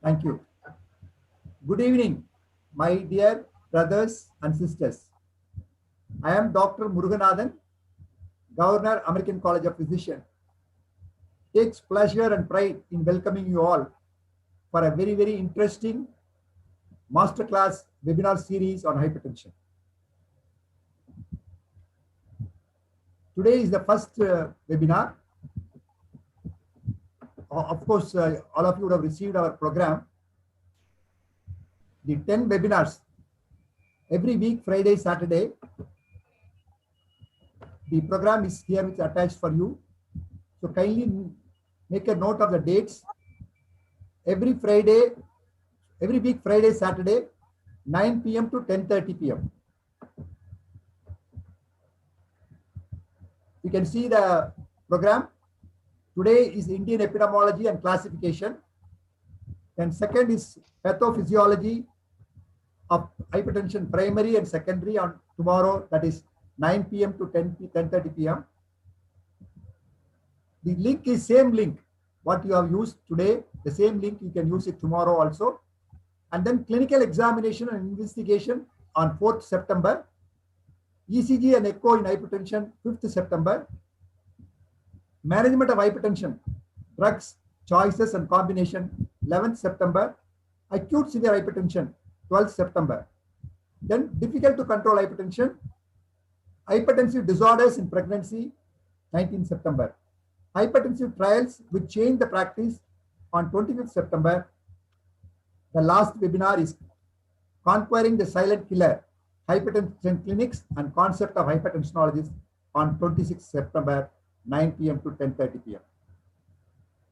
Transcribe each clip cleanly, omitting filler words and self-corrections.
Thank you. Good evening, my dear brothers and sisters. I am Dr. Muruganathan, Governor, American College of Physicians. Takes pleasure and pride in welcoming you all for a very interesting masterclass webinar series on hypertension. Today is the first webinar. Of course, all of you would have received our program. The 10 webinars every week, Friday, Saturday. The program is here, which is attached for you. So kindly make a note of the dates. Every week, Friday, Saturday, 9 p.m. to 10:30 p.m. You can see the program. Today is Indian epidemiology and classification. And second is pathophysiology of hypertension primary and secondary on tomorrow, that is 9 p.m. to 10:30 p.m. The link is same link. What you have used today, the same link, you can use it tomorrow also. And then clinical examination and investigation on 4th September. ECG and echo in hypertension, 5th September. Management of hypertension, drugs, choices and combination, 11th September. Acute severe hypertension, 12th September. Then difficult to control hypertension, hypertensive disorders in pregnancy, 19th September. Hypertensive trials which change the practice on 25th September. The last webinar is Conquering the Silent Killer, Hypertension Clinics and Concept of Hypertensionologists on 26th September, 9 p.m. to 10:30 p.m.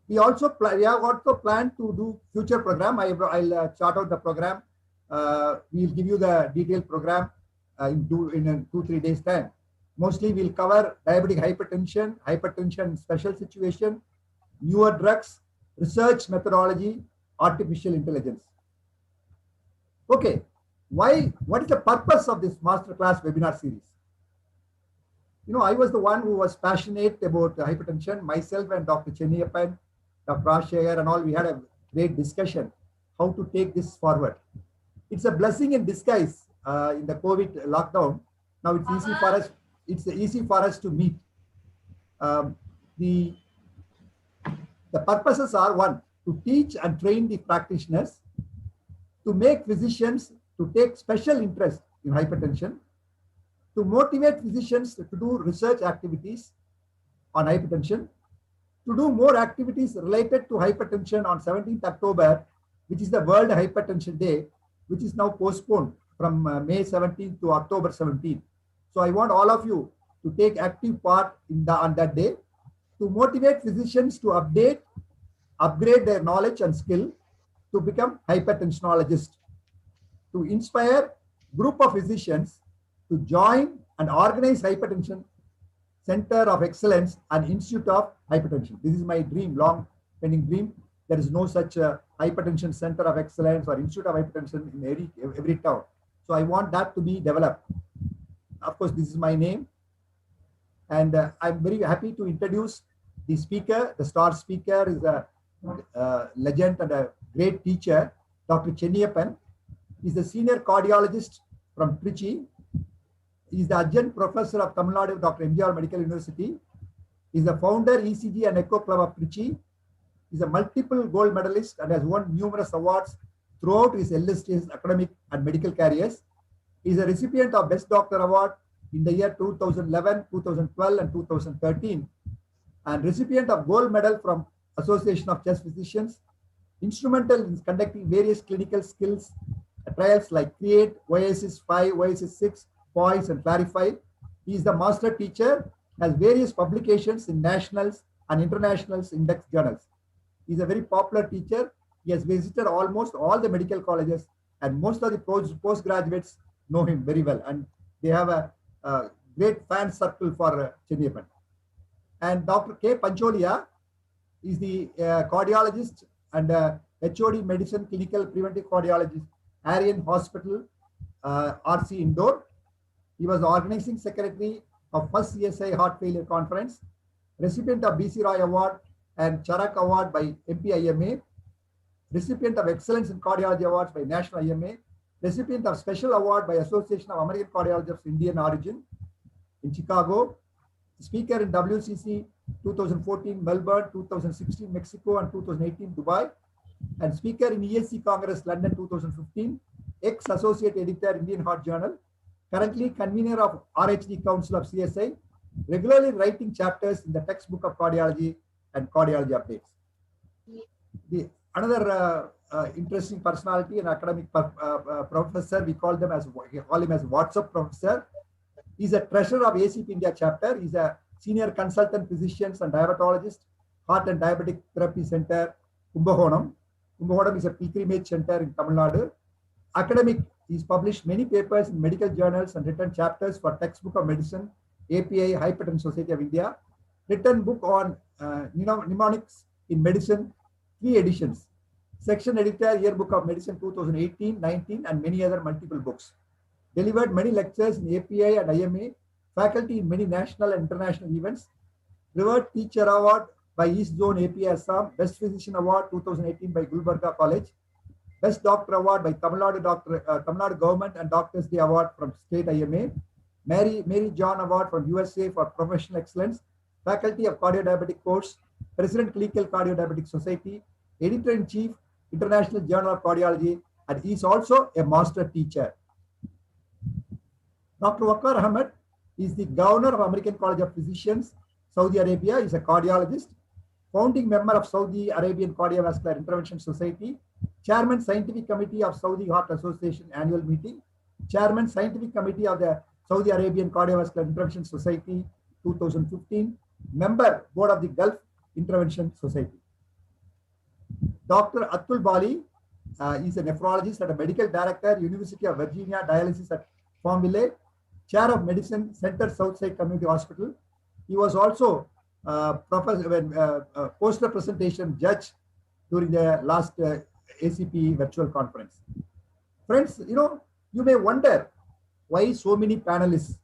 We have also planned to do future program. I'll chart out the program. We'll give you the detailed program in 2-3 days time. Mostly we'll cover diabetic hypertension, hypertension special situation, newer drugs, research methodology, artificial intelligence. Okay, what is the purpose of this masterclass webinar series? You know, I was the one who was passionate about hypertension. Myself and Dr. Chenniyappan, Dr. Rajshekhar and all, we had a great discussion how to take this forward. It's a blessing in disguise in the COVID lockdown. Now it's easy for us. It's easy for us to meet. The purposes are: one, to teach and train the practitioners, to make physicians to take special interest in hypertension, to motivate physicians to do research activities on hypertension, to do more activities related to hypertension on 17th October, which is the World Hypertension Day, which is now postponed from May 17th to October 17th. So I want all of you to take active part on that day, to motivate physicians to upgrade their knowledge and skill to become hypertensionologists, to inspire group of physicians to join and organize Hypertension Center of Excellence and Institute of Hypertension. This is my dream, long pending dream. There is no such Hypertension Center of Excellence or Institute of Hypertension in every town. So I want that to be developed. Of course, this is my name. And I'm very happy to introduce the speaker. The star speaker is a legend and a great teacher, Dr. Chenniyappan. He's the senior cardiologist from Trichy. He's the adjunct professor of Tamil Nadu, Dr. MGR Medical University. He's the founder, ECG and Echo Club of Trichy. He's a multiple gold medalist and has won numerous awards throughout his illustrious academic and medical careers. He's a recipient of Best Doctor Award in the year 2011, 2012, and 2013, and recipient of Gold Medal from Association of Chest Physicians, instrumental in conducting various clinical skills trials like CREATE, OASIS 5, OASIS 6, POISE, and CLARIFY. He is the master teacher, has various publications in nationals and internationals index journals. He is a very popular teacher. He has visited almost all the medical colleges, and most of the postgraduates know him very well, and they have a great fan circle for Chenniyappan. And Dr. K. Pancholia is the cardiologist and HOD Medicine Clinical Preventive Cardiologist, Aryan Hospital, RC Indore. He was the organizing secretary of first CSI Heart Failure Conference, recipient of BC Roy Award and Charak Award by MPIMA, recipient of Excellence in Cardiology Awards by National IMA, recipient of Special Award by Association of American Cardiologists of Indian Origin in Chicago, speaker in WCC 2014 Melbourne, 2016 Mexico, and 2018 Dubai, and speaker in ESC Congress London 2015, ex-associate editor Indian Heart Journal, currently convener of RHD Council of CSI, regularly writing chapters in the textbook of cardiology and cardiology updates. Another interesting personality and academic professor, we call him as WhatsApp professor. He's a treasurer of ACP India chapter. He's a senior consultant physician and diabetologist, Heart and Diabetic Therapy Center, Kumbakonam. Kumbakonam is a pilgrimage center in Tamil Nadu. Academic, he's published many papers in medical journals and written chapters for Textbook of Medicine, API, Hypertension Society of India. Written book on mnemonics in medicine, 3 editions. Section editor, Yearbook of Medicine 2018-19, and many other multiple books. Delivered many lectures in API and IMA, faculty in many national and international events. Reward Teacher Award by East Zone API Assam, Best Physician Award 2018 by Gulbarga College, Best Doctor Award by Tamil Nadu Government and Doctors Day Award from State IMA, Mary John Award from USA for Professional Excellence, Faculty of Cardiodiabetic Course, President Clinical Cardiodiabetic Society, Editor-in-Chief, International Journal of Cardiology, and he is also a master teacher. Dr. Waqar Ahmed is the Governor of American College of Physicians, Saudi Arabia. He is a cardiologist, founding member of Saudi Arabian Cardiovascular Intervention Society, Chairman Scientific Committee of Saudi Heart Association Annual Meeting, Chairman Scientific Committee of the Saudi Arabian Cardiovascular Intervention Society 2015, Member Board of the Gulf Intervention Society. Dr. Atul Bali is a nephrologist and a medical director, University of Virginia Dialysis at Farmville, Chair of Medicine, Center Southside Community Hospital. He was also poster presentation judge during the last ACP virtual conference. Friends, you may wonder why so many panelists.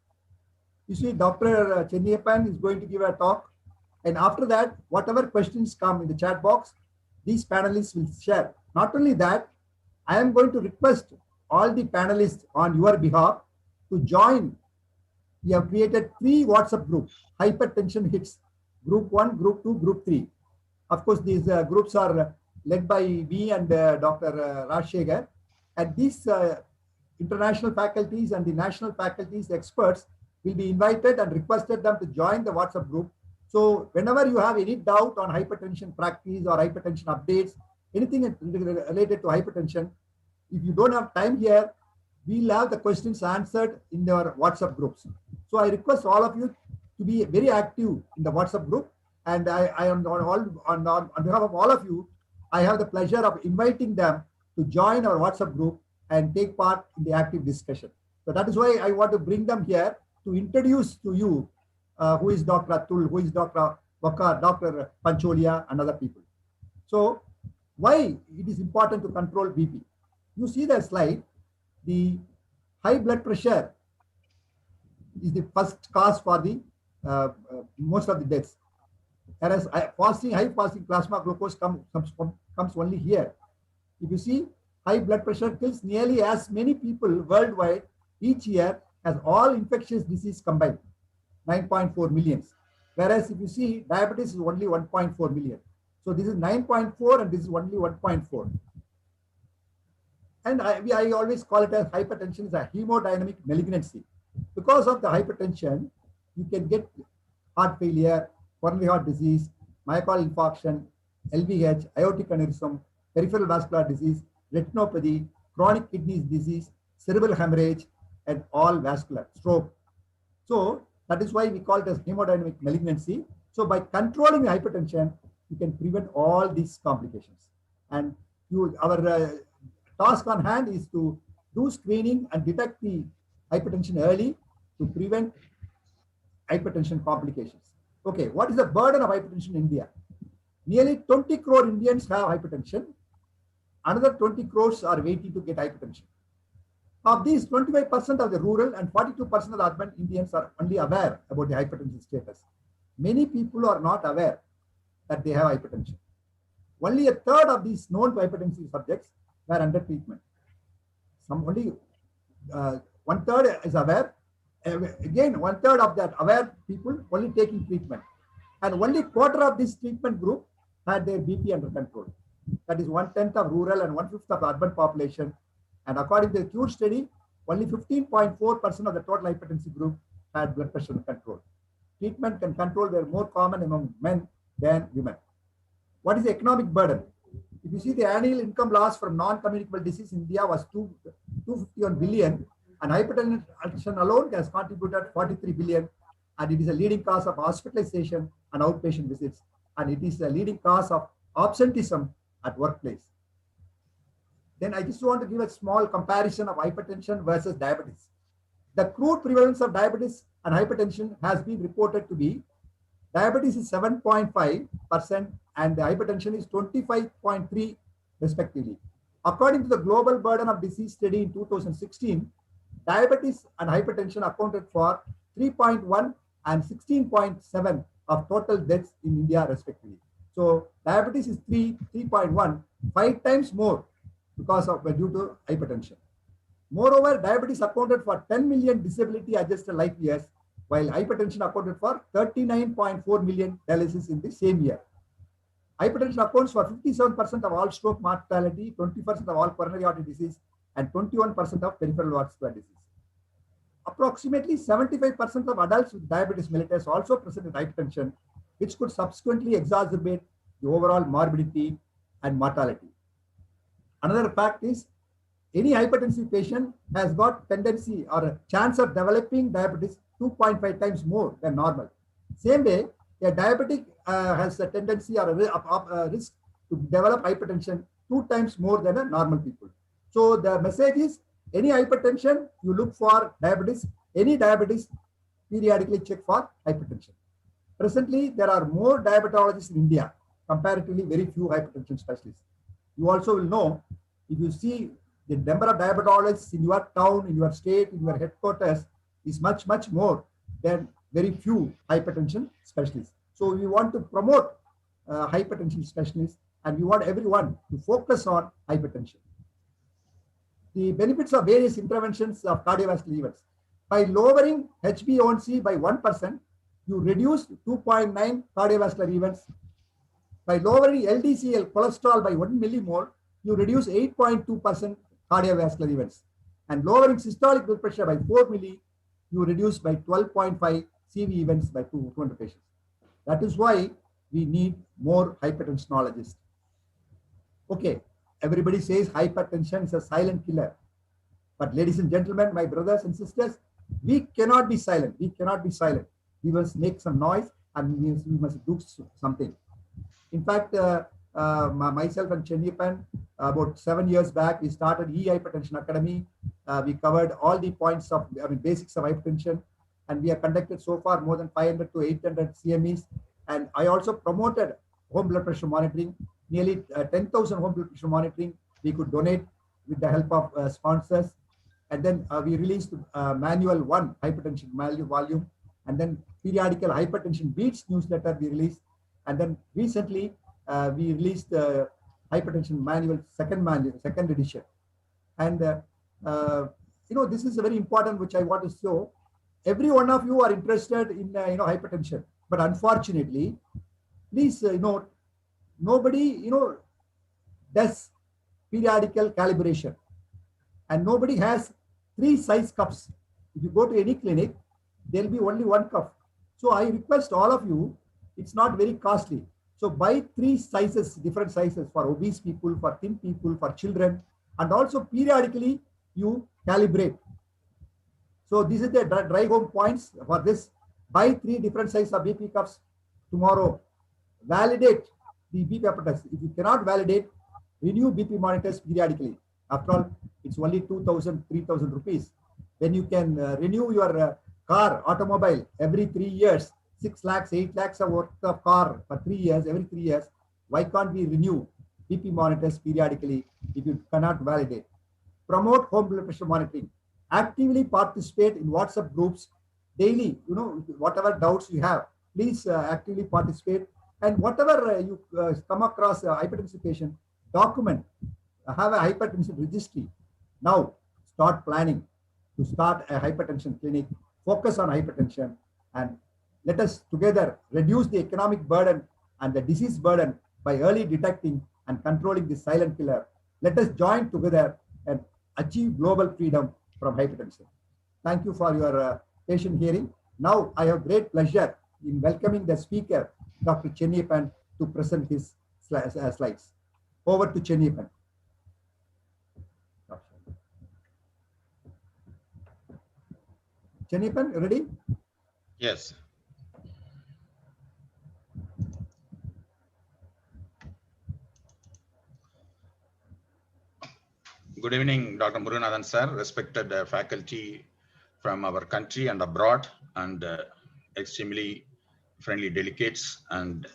You see, Dr. Chennappan is going to give a talk, and after that, whatever questions come in the chat box, these panelists will share. Not only that, I am going to request all the panelists on your behalf to join. We have created 3 WhatsApp groups: Hypertension Hits, Group 1, Group 2, Group 3. Of course, these groups are led by me and Dr. Rajshekhar. And these international faculties and the national faculties, experts, will be invited and requested them to join the WhatsApp group. So whenever you have any doubt on hypertension practice or hypertension updates, anything related to hypertension, if you don't have time here, we'll have the questions answered in your WhatsApp groups. So I request all of you to be very active in the WhatsApp group. And I am on behalf of all of you, I have the pleasure of inviting them to join our WhatsApp group and take part in the active discussion. So that is why I want to bring them here to introduce to you who is Dr. Atul, who is Dr. Waqar, Dr. Pancholia, and other people. So why it is important to control BP? You see the slide. The high blood pressure is the first cause for the most of the deaths. Whereas high fasting plasma glucose comes only here. If you see, high blood pressure kills nearly as many people worldwide each year as all infectious disease combined, 9.4 million. Whereas if you see, diabetes is only 1.4 million. So this is 9.4 and this is only 1.4. And I always call it as hypertension is a hemodynamic malignancy. Because of the hypertension, you can get heart failure, coronary heart disease, myocardial infarction, LVH, aortic aneurysm, peripheral vascular disease, retinopathy, chronic kidney disease, cerebral hemorrhage, and all vascular stroke. So that is why we call it as hemodynamic malignancy. So by controlling hypertension, you can prevent all these complications. And our task on hand is to do screening and detect the hypertension early to prevent hypertension complications. Okay, what is the burden of hypertension in India? Nearly 20 crore Indians have hypertension. Another 20 crores are waiting to get hypertension. Of these, 25% of the rural and 42% of the urban Indians are only aware about the hypertension status. Many people are not aware that they have hypertension. only a third of these known hypertensive subjects were under treatment. Some only one third is aware. Again, one third of that aware people only taking treatment. And only quarter of this treatment group had their BP under control. That is 1/10 of rural and 1/5 of urban population. And according to the CURE study, only 15.4% of the total hypertensive group had blood pressure control. Treatment can control were more common among men than women. What is the economic burden? If you see the annual income loss from non-communicable disease in India was 251 billion, and hypertension alone has contributed 43 billion, and it is a leading cause of hospitalization and outpatient visits, and it is a leading cause of absenteeism at workplace. Then I just want to give a small comparison of hypertension versus diabetes. The crude prevalence of diabetes and hypertension has been reported to be diabetes is 7.5% and the hypertension is 25.3% respectively. According to the Global Burden of Disease study in 2016, diabetes and hypertension accounted for 3.1 and 16.7 of total deaths in India respectively. So diabetes is 3.1, 5 times more because of due to hypertension. Moreover, diabetes accounted for 10 million disability adjusted life years, while hypertension accounted for 39.4 million dialysis in the same year. Hypertension accounts for 57% of all stroke mortality, 20% of all coronary artery disease, and 21% of peripheral vascular disease. Approximately 75% of adults with diabetes mellitus also present with hypertension, which could subsequently exacerbate the overall morbidity and mortality. Another fact is, any hypertensive patient has got tendency or a chance of developing diabetes 2.5 times more than normal. Same way, a diabetic has a tendency or a risk to develop hypertension 2 times more than a normal people. So the message is, any hypertension, you look for diabetes, any diabetes, periodically check for hypertension. Presently, there are more diabetologists in India, comparatively very few hypertension specialists. You also will know, if you see the number of diabetologists in your town, in your state, in your headquarters is much, much more than very few hypertension specialists. So we want to promote hypertension specialists, and we want everyone to focus on hypertension. The benefits of various interventions of cardiovascular events. By lowering HbA1c by 1%, you reduce 2.9 cardiovascular events. By lowering LDCl cholesterol by 1 millimole, you reduce 8.2% cardiovascular events. And lowering systolic blood pressure by 4 milli, you reduce by 12.5 CV events by 200 patients. That is why we need more hypertensionologists. Okay, everybody says hypertension is a silent killer. But ladies and gentlemen, my brothers and sisters, we cannot be silent. We cannot be silent. We must make some noise and we must do something. In fact, myself and Chennipan, about 7 years back, we started E-Hypertension Academy. We covered all the points of, basics of hypertension, and we have conducted so far more than 500 to 800 CMEs. And I also promoted home blood pressure monitoring. Nearly 10,000 home blood pressure monitoring we could donate with the help of sponsors. And then we released Manual 1 hypertension volume, and then periodical hypertension beats newsletter we released. And then recently we released the hypertension manual, second edition. And this is very important, which I want to show. Every one of you are interested in hypertension, but unfortunately, please note, nobody does periodical calibration, and nobody has 3 size cups. If you go to any clinic, there will be only 1 cup. So I request all of you, it's not very costly. So buy 3 sizes, different sizes for obese people, for thin people, for children, and also periodically you calibrate. So this is the dry home points for this. Buy 3 different sizes of BP cups tomorrow. Validate the BP apparatus. If you cannot validate, renew BP monitors periodically. After all, it's only 2,000, 3,000 rupees. When you can renew your automobile every 3 years, 6 lakhs, 8 lakhs of worth of car for 3 years, every 3 years, why can't we renew BP monitors periodically if you cannot validate? Promote home blood pressure monitoring. Actively participate in WhatsApp groups daily. Whatever doubts you have, please actively participate. And whatever you come across a hypertensive patient, document, have a hypertension registry. Now start planning to start a hypertension clinic, focus on hypertension, and let us together reduce the economic burden and the disease burden by early detecting and controlling the silent killer. Let us join together and achieve global freedom from hypertension. Thank you for your patient hearing. Now I have great pleasure in welcoming the speaker, Dr. Chennappan, to present his slides. Over to Chennappan. Chennappan, ready? Yes. Good evening, Dr. Muruganathan sir, respected faculty from our country and abroad, and extremely friendly delegates. And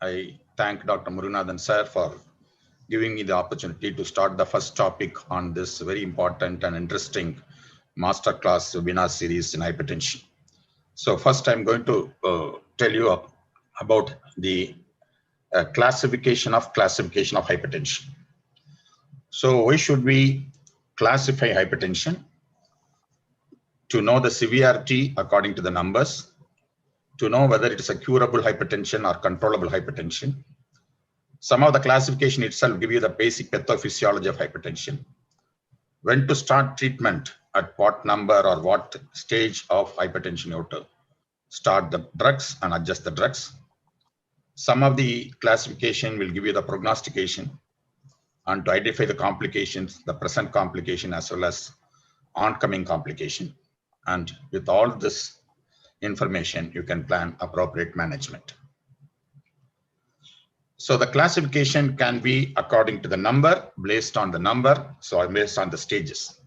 I thank Dr. Muruganathan sir for giving me the opportunity to start the first topic on this very important and interesting masterclass webinar series in hypertension. So first I'm going to tell you about the classification of hypertension. So why should we classify hypertension? To know the severity according to the numbers, to know whether it is a curable hypertension or controllable hypertension. Some of the classification itself give you the basic pathophysiology of hypertension. When to start treatment, at what number or what stage of hypertension you have to start the drugs and adjust the drugs. Some of the classification will give you the prognostication and to identify the complications, the present complication as well as oncoming complication. And with all this information, you can plan appropriate management. So the classification can be according to the number, based on the number, so based on the stages.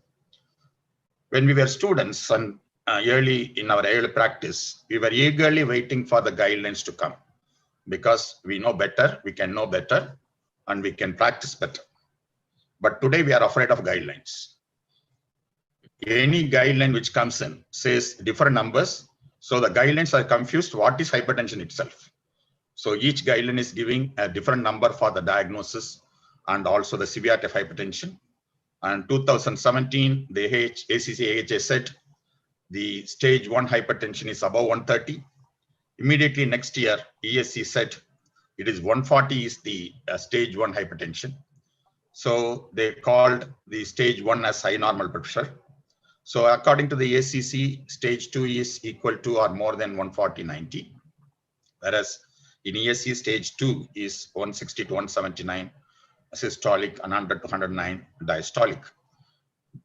When we were students and in our early practice, we were eagerly waiting for the guidelines to come because we know better, we can know better, and we can practice better. But today we are afraid of guidelines. Any guideline which comes in says different numbers. So the guidelines are confused. What is hypertension itself? So each guideline is giving a different number for the diagnosis and also the severity of hypertension. And 2017, the ACC-AHA said the stage 1 hypertension is above 130. Immediately next year, ESC said it is 140 is the stage 1 hypertension. So they called the stage 1 as high normal blood pressure. So according to the ACC, stage 2 is equal to or more than 140/90. Whereas in ESC, stage 2 is 160 to 179 systolic and 100 to 109 diastolic.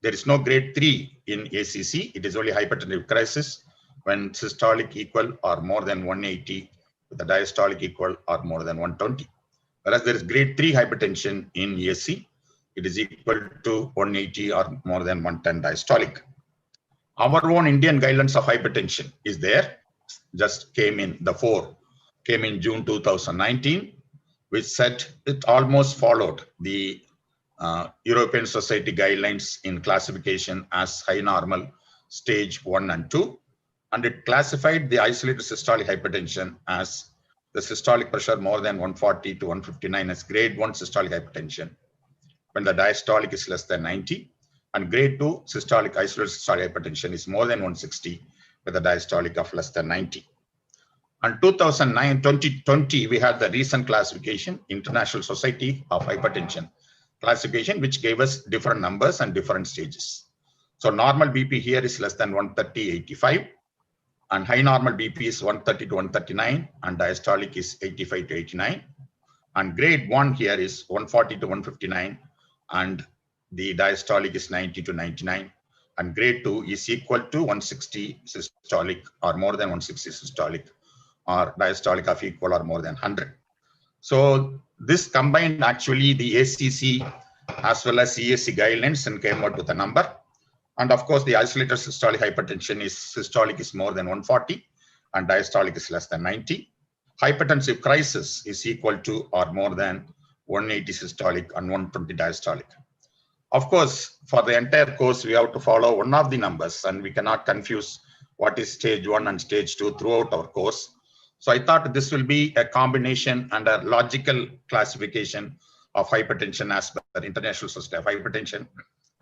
There is no grade 3 in ACC. It is only hypertensive crisis when systolic equal or more than 180 with the diastolic equal or more than 120. Whereas there is grade 3 hypertension in ESC, it is equal to 180 or more than 110 diastolic. Our own Indian guidelines of hypertension is there, just came in June 2019, which said it almost followed the European Society guidelines in classification as high normal stage 1 and 2. And it classified the isolated systolic hypertension as the systolic pressure more than 140 to 159 as grade 1 systolic hypertension when the diastolic is less than 90, and grade 2 systolic isolated systolic hypertension is more than 160 with a diastolic of less than 90. And 2020, we had the recent classification, International Society of Hypertension classification, which gave us different numbers and different stages. So normal BP here is less than 130/85, and high normal BP is 130 to 139, and diastolic is 85 to 89. And grade 1 here is 140 to 159, and the diastolic is 90 to 99. And grade 2 is equal to 160 systolic or more than 160 systolic, or diastolic of equal or more than 100. So this combined actually the ACC as well as ESC guidelines and came out with a number. And of course, the isolated systolic hypertension is systolic is more than 140 and diastolic is less than 90. Hypertensive crisis is equal to or more than 180 systolic and 120 diastolic. Of course, for the entire course, we have to follow one of the numbers, and we cannot confuse what is stage 1 and stage 2 throughout our course. So I thought this will be a combination and a logical classification of hypertension as per International Society of Hypertension.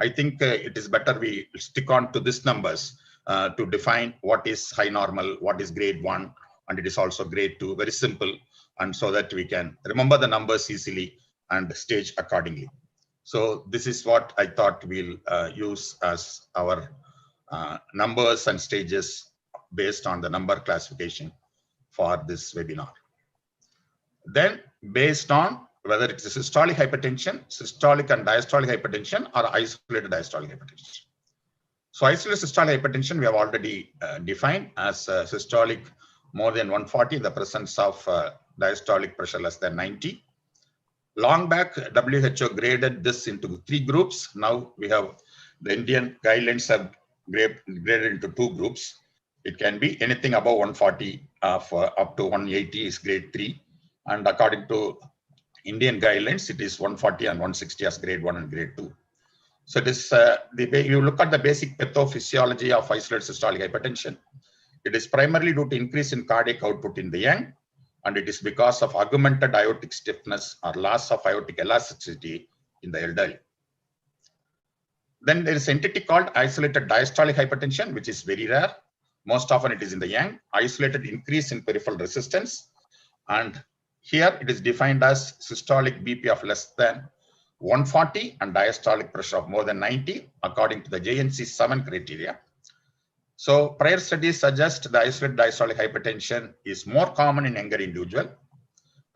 I think it is better we stick on to these numbers to define what is high normal, what is grade 1, and it is also grade 2, very simple, and so that we can remember the numbers easily and stage accordingly. So this is what I thought we'll use as our numbers and stages based on the number classification for this webinar. Then based on whether it is systolic hypertension, systolic and diastolic hypertension, or isolated diastolic hypertension. So isolated systolic hypertension we have already defined as systolic more than 140 in the presence of diastolic pressure less than 90. Long back, WHO graded this into 3 groups. Now we have the Indian guidelines have graded into 2 groups. It can be anything above 140 up to 180 is grade 3. And according to Indian guidelines, it is 140 and 160 as grade 1 and grade 2. So it is you look at the basic pathophysiology of isolated systolic hypertension. It is primarily due to increase in cardiac output in the young, and it is because of augmented aortic stiffness or loss of aortic elasticity in the elderly. Then there is an entity called isolated diastolic hypertension, which is very rare. Most often it is in the young, isolated increase in peripheral resistance. And here it is defined as systolic BP of less than 140 and diastolic pressure of more than 90 according to the JNC 7 criteria. So prior studies suggest the isolated diastolic hypertension is more common in younger individual,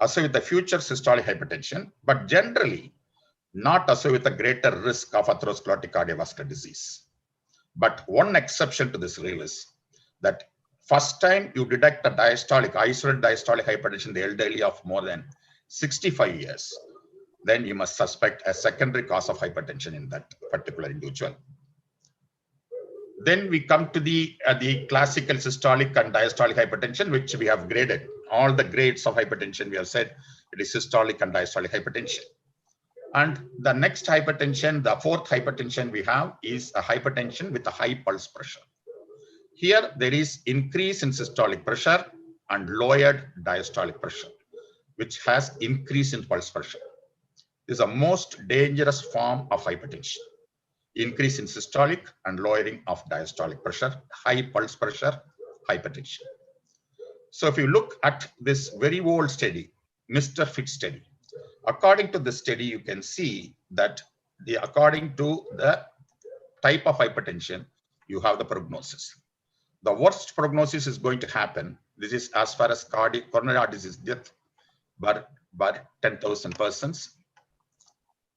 associated with the future systolic hypertension, but generally not associated with a greater risk of atherosclerotic cardiovascular disease. But one exception to this rule is that first time you detect a diastolic, isolated diastolic hypertension in the elderly of more than 65 years, then you must suspect a secondary cause of hypertension in that particular individual. Then we come to the classical systolic and diastolic hypertension, which we have graded. All the grades of hypertension, we have said it is systolic and diastolic hypertension. And the next hypertension, the fourth hypertension we have is a hypertension with a high pulse pressure. Here there is increase in systolic pressure and lowered diastolic pressure, which has increase in pulse pressure. This is a most dangerous form of hypertension. Increase in systolic and lowering of diastolic pressure, high pulse pressure, hypertension. So if you look at this very old study, Mr. Fit study, according to this study, you can see that according to the type of hypertension, you have the prognosis. The worst prognosis is going to happen. This is as far as coronary heart disease death per 10,000 persons.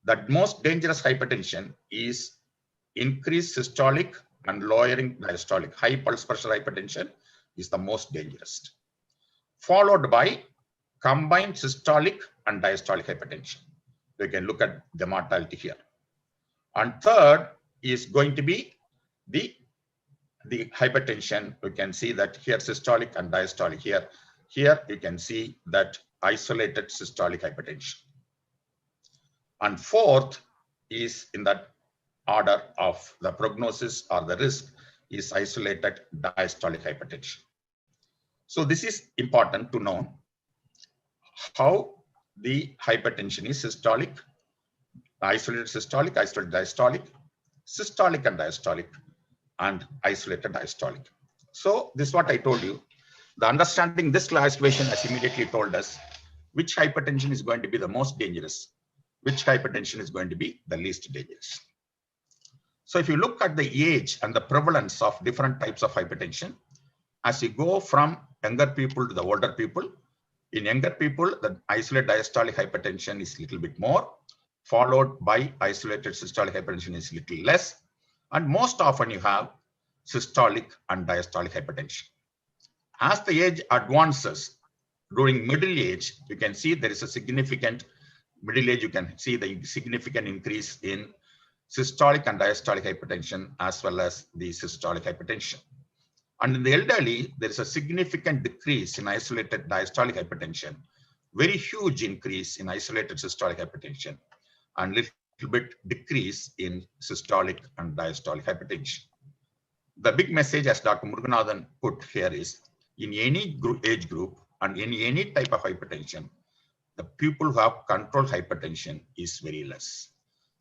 The most dangerous hypertension is increased systolic and lowering diastolic. High pulse pressure hypertension is the most dangerous, followed by combined systolic and diastolic hypertension. You can look at the mortality here. And third is going to be the hypertension. You can see that here systolic and diastolic. Here you can see that isolated systolic hypertension. And fourth is in that order of the prognosis or the risk is isolated diastolic hypertension. So this is important to know how the hypertension is systolic, isolated systolic, isolated diastolic, systolic and diastolic, and isolated diastolic. So this is what I told you. The understanding this classification has immediately told us which hypertension is going to be the most dangerous, which hypertension is going to be the least dangerous. So if you look at the age and the prevalence of different types of hypertension, as you go from younger people to the older people, in younger people, the isolated diastolic hypertension is a little bit more, followed by isolated systolic hypertension is a little less, and most often you have systolic and diastolic hypertension. As the age advances, during middle age, you can see there is a significant middle age, you can see the significant increase in systolic and diastolic hypertension as well as the systolic hypertension. And in the elderly, there is a significant decrease in isolated diastolic hypertension, very huge increase in isolated systolic hypertension, and little bit decrease in systolic and diastolic hypertension. The big message, as Dr. Muruganathan put here, is in any age group, and in any type of hypertension, the people who have controlled hypertension is very less.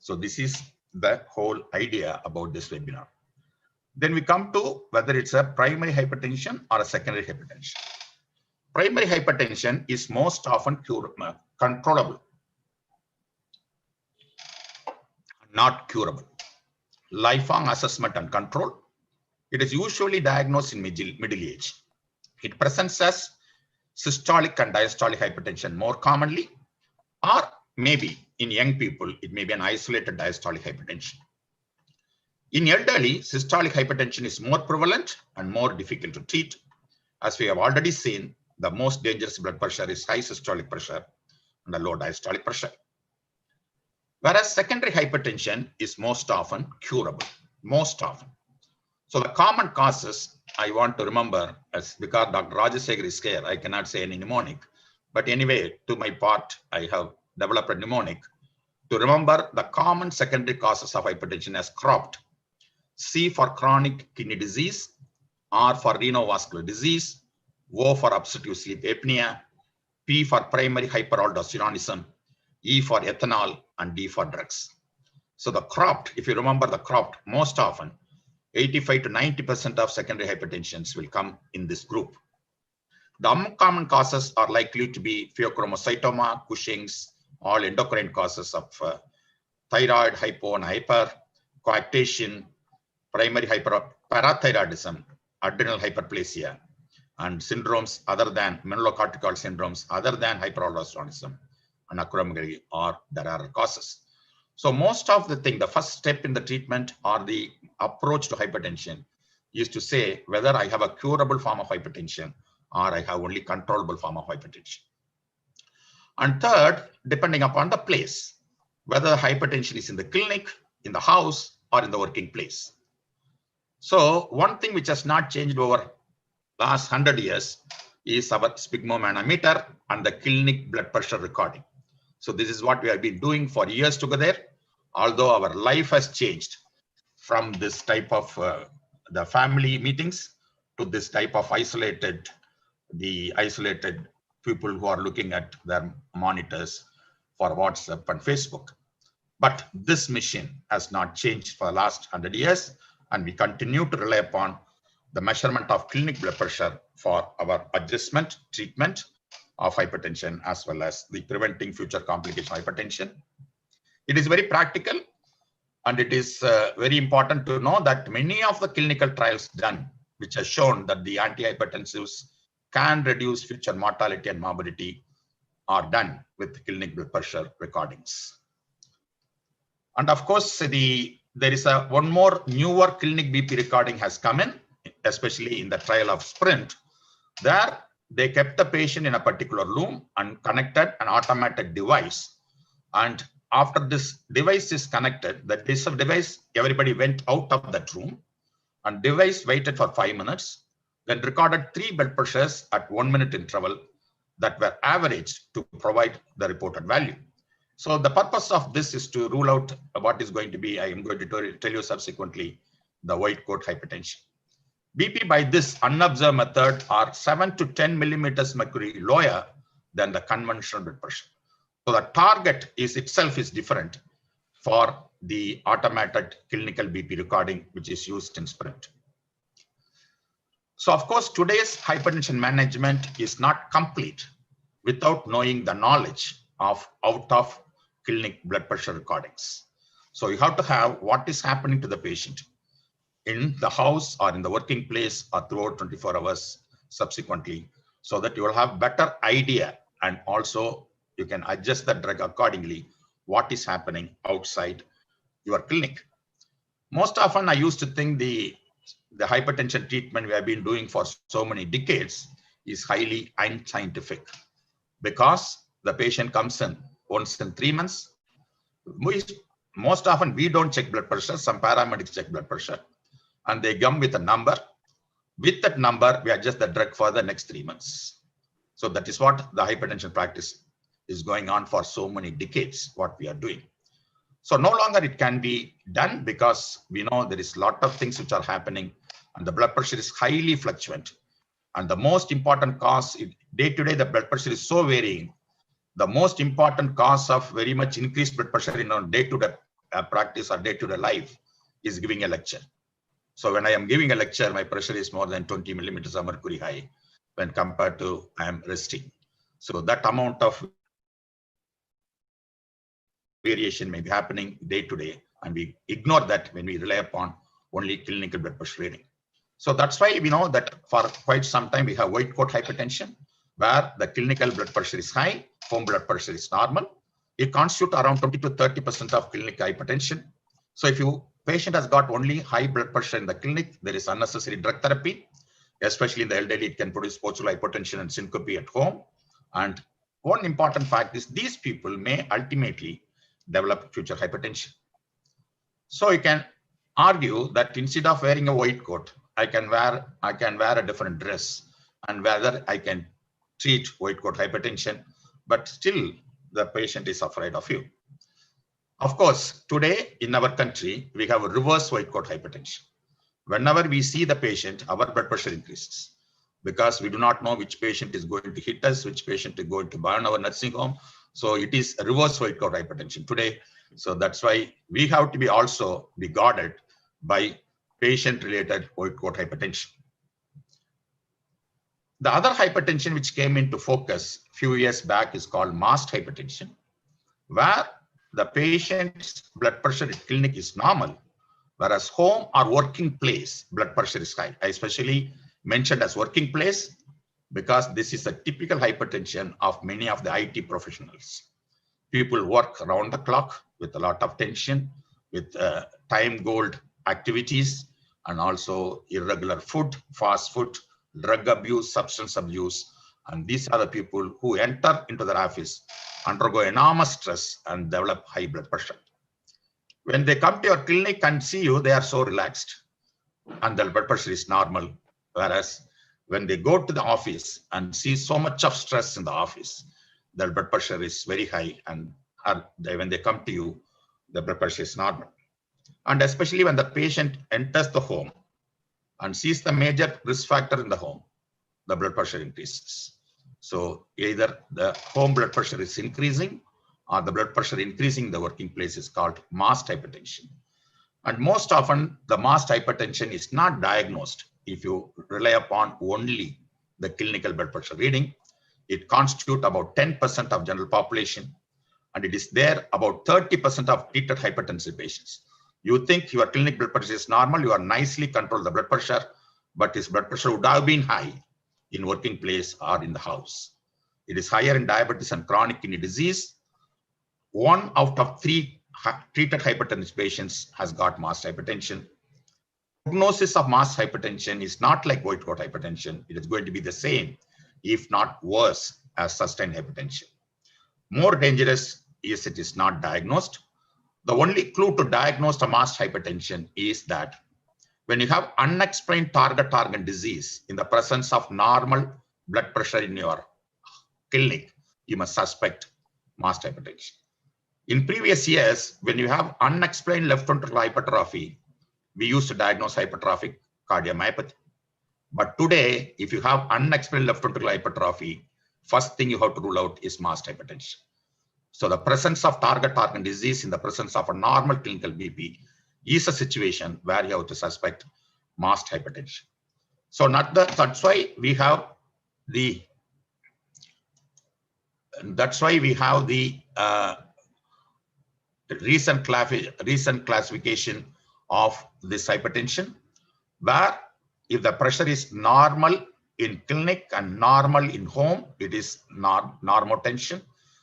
So this is the whole idea about this webinar. Then we come to whether it's a primary hypertension or a secondary hypertension. Primary hypertension is most often controllable, not curable. Lifelong assessment and control. It is usually diagnosed in middle age. It presents as systolic and diastolic hypertension more commonly, or maybe in young people, it may be an isolated diastolic hypertension. In elderly, systolic hypertension is more prevalent and more difficult to treat. As we have already seen, the most dangerous blood pressure is high systolic pressure and a low diastolic pressure. Whereas secondary hypertension is most often curable, most often. So the common causes I want to remember, as because Dr. Rajasekhar is here, I cannot say any mnemonic. But anyway, to my part, I have developed a mnemonic to remember the common secondary causes of hypertension as CROPT. C for chronic kidney disease, R for renovascular disease, O for obstructive sleep apnea, P for primary hyperaldosteronism, E for ethanol, and D for drugs. So the CROPT, if you remember the CROPT, most often 85 to 90% of secondary hypertensions will come in this group. The uncommon causes are likely to be pheochromocytoma, Cushing's, all endocrine causes of thyroid, hypo and hyper, coactation, primary parathyroidism, adrenal hyperplasia, and syndromes other than melanocortical syndromes, other than hyperaldosteronism and acromegaly, or there are causes. So most of the thing, the first step in the treatment or the approach to hypertension is to say whether I have a curable form of hypertension or I have only controllable form of hypertension. And third, depending upon the place, whether the hypertension is in the clinic, in the house, or in the working place. So one thing which has not changed over last 100 years is our sphygmomanometer and the clinic blood pressure recording. So this is what we have been doing for years together, although our life has changed from this type of the family meetings to this type of isolated people who are looking at their monitors for WhatsApp and Facebook. But this mission has not changed for the last 100 years, and we continue to rely upon the measurement of clinic blood pressure for our adjustment, treatment of hypertension, as well as the preventing future complication of hypertension. It is very practical, and it is very important to know that many of the clinical trials done, which has shown that the antihypertensives can reduce future mortality and morbidity, are done with clinic blood pressure recordings. And of course, there is one more newer clinic BP recording has come in, especially in the trial of SPRINT. There, they kept the patient in a particular room and connected an automatic device. And after this device is connected, the device, everybody went out of that room, and device waited for 5 minutes, then recorded 3 blood pressures at 1 minute interval that were averaged to provide the reported value. So the purpose of this is to rule out what is going to be, I am going to tell you subsequently, the white coat hypertension. BP by this unobserved method are 7 to 10 millimeters mercury lower than the conventional blood pressure. So the target itself is different for the automated clinical BP recording, which is used in SPRINT. So of course, today's hypertension management is not complete without knowing the knowledge of out of clinic blood pressure recordings. So you have to have what is happening to the patient in the house or in the working place or throughout 24 hours subsequently, so that you will have better idea, and also you can adjust the drug accordingly what is happening outside your clinic. Most often I used to think the hypertension treatment we have been doing for so many decades is highly unscientific, because the patient comes in once in 3 months. Most often we don't check blood pressure, some paramedics check blood pressure, and they come with a number. With that number, we adjust the drug for the next 3 months. So that is what the hypertension practice is going on for so many decades, what we are doing. So no longer it can be done, because we know there is a lot of things which are happening and the blood pressure is highly fluctuant. And the most important cause, day to day, the blood pressure is so varying. The most important cause of very much increased blood pressure in our day-to-day practice or day-to-day life is giving a lecture. So when I am giving a lecture, my pressure is more than 20 millimeters of mercury high when compared to I am resting. So that amount of variation may be happening day to day, and we ignore that when we rely upon only clinical blood pressure reading. So that's why we know that for quite some time we have white coat hypertension, where the clinical blood pressure is high, home blood pressure is normal. It constitutes around 20 to 30% of clinical hypertension. So if you patient has got only high blood pressure in the clinic, there is unnecessary drug therapy, especially in the elderly. It can produce postural hypertension and syncope at home. And one important fact is these people may ultimately develop future hypertension. So you can argue that instead of wearing a white coat, I can wear a different dress, and whether I can treat white coat hypertension, but still the patient is afraid of you. Of course, today in our country, we have a reverse white coat hypertension. Whenever we see the patient, our blood pressure increases because we do not know which patient is going to hit us, which patient is going to burn our nursing home. So it is a reverse white coat hypertension today. So that's why we have to be guarded by patient-related white coat hypertension. The other hypertension which came into focus a few years back is called MAST hypertension, where the patient's blood pressure at clinic is normal, whereas home or working place blood pressure is high. I especially mentioned as working place because this is a typical hypertension of many of the IT professionals. People work around the clock with a lot of tension, with time gold activities, and also irregular food, fast food, drug abuse, substance abuse. And these are the people who enter into their office, undergo enormous stress, and develop high blood pressure. When they come to your clinic and see you, they are so relaxed and their blood pressure is normal. Whereas when they go to the office and see so much of stress in the office, their blood pressure is very high, and when they come to you, the blood pressure is normal. And especially when the patient enters the home and sees the major risk factor in the home, the blood pressure increases. So either the home blood pressure is increasing or the blood pressure increasing in the working place is called MAST hypertension. And most often the MAST hypertension is not diagnosed if you rely upon only the clinical blood pressure reading. It constitutes about 10% of general population, and it is there about 30% of treated hypertensive patients. You think your clinic blood pressure is normal, you are nicely controlled the blood pressure, but his blood pressure would have been high in working place or in the house. It is higher in diabetes and chronic kidney disease. 1 out of 3 treated hypertensive patients has got MAST hypertension. Prognosis of MAST hypertension is not like white coat hypertension. It is going to be the same, if not worse, as sustained hypertension. More dangerous is it is not diagnosed. The only clue to diagnose a MAST hypertension is that when you have unexplained target organ disease in the presence of normal blood pressure in your clinic, you must suspect MAST hypertension. In previous years, when you have unexplained left ventricular hypertrophy, we used to diagnose hypertrophic cardiomyopathy. But today, if you have unexplained left ventricular hypertrophy, first thing you have to rule out is MAST hypertension. So the presence of target organ disease in the presence of a normal clinical BP is a situation where you have to suspect MAST hypertension. So that's why we have the recent classification of this hypertension, where if the pressure is normal in clinic and normal in home, it is normotension.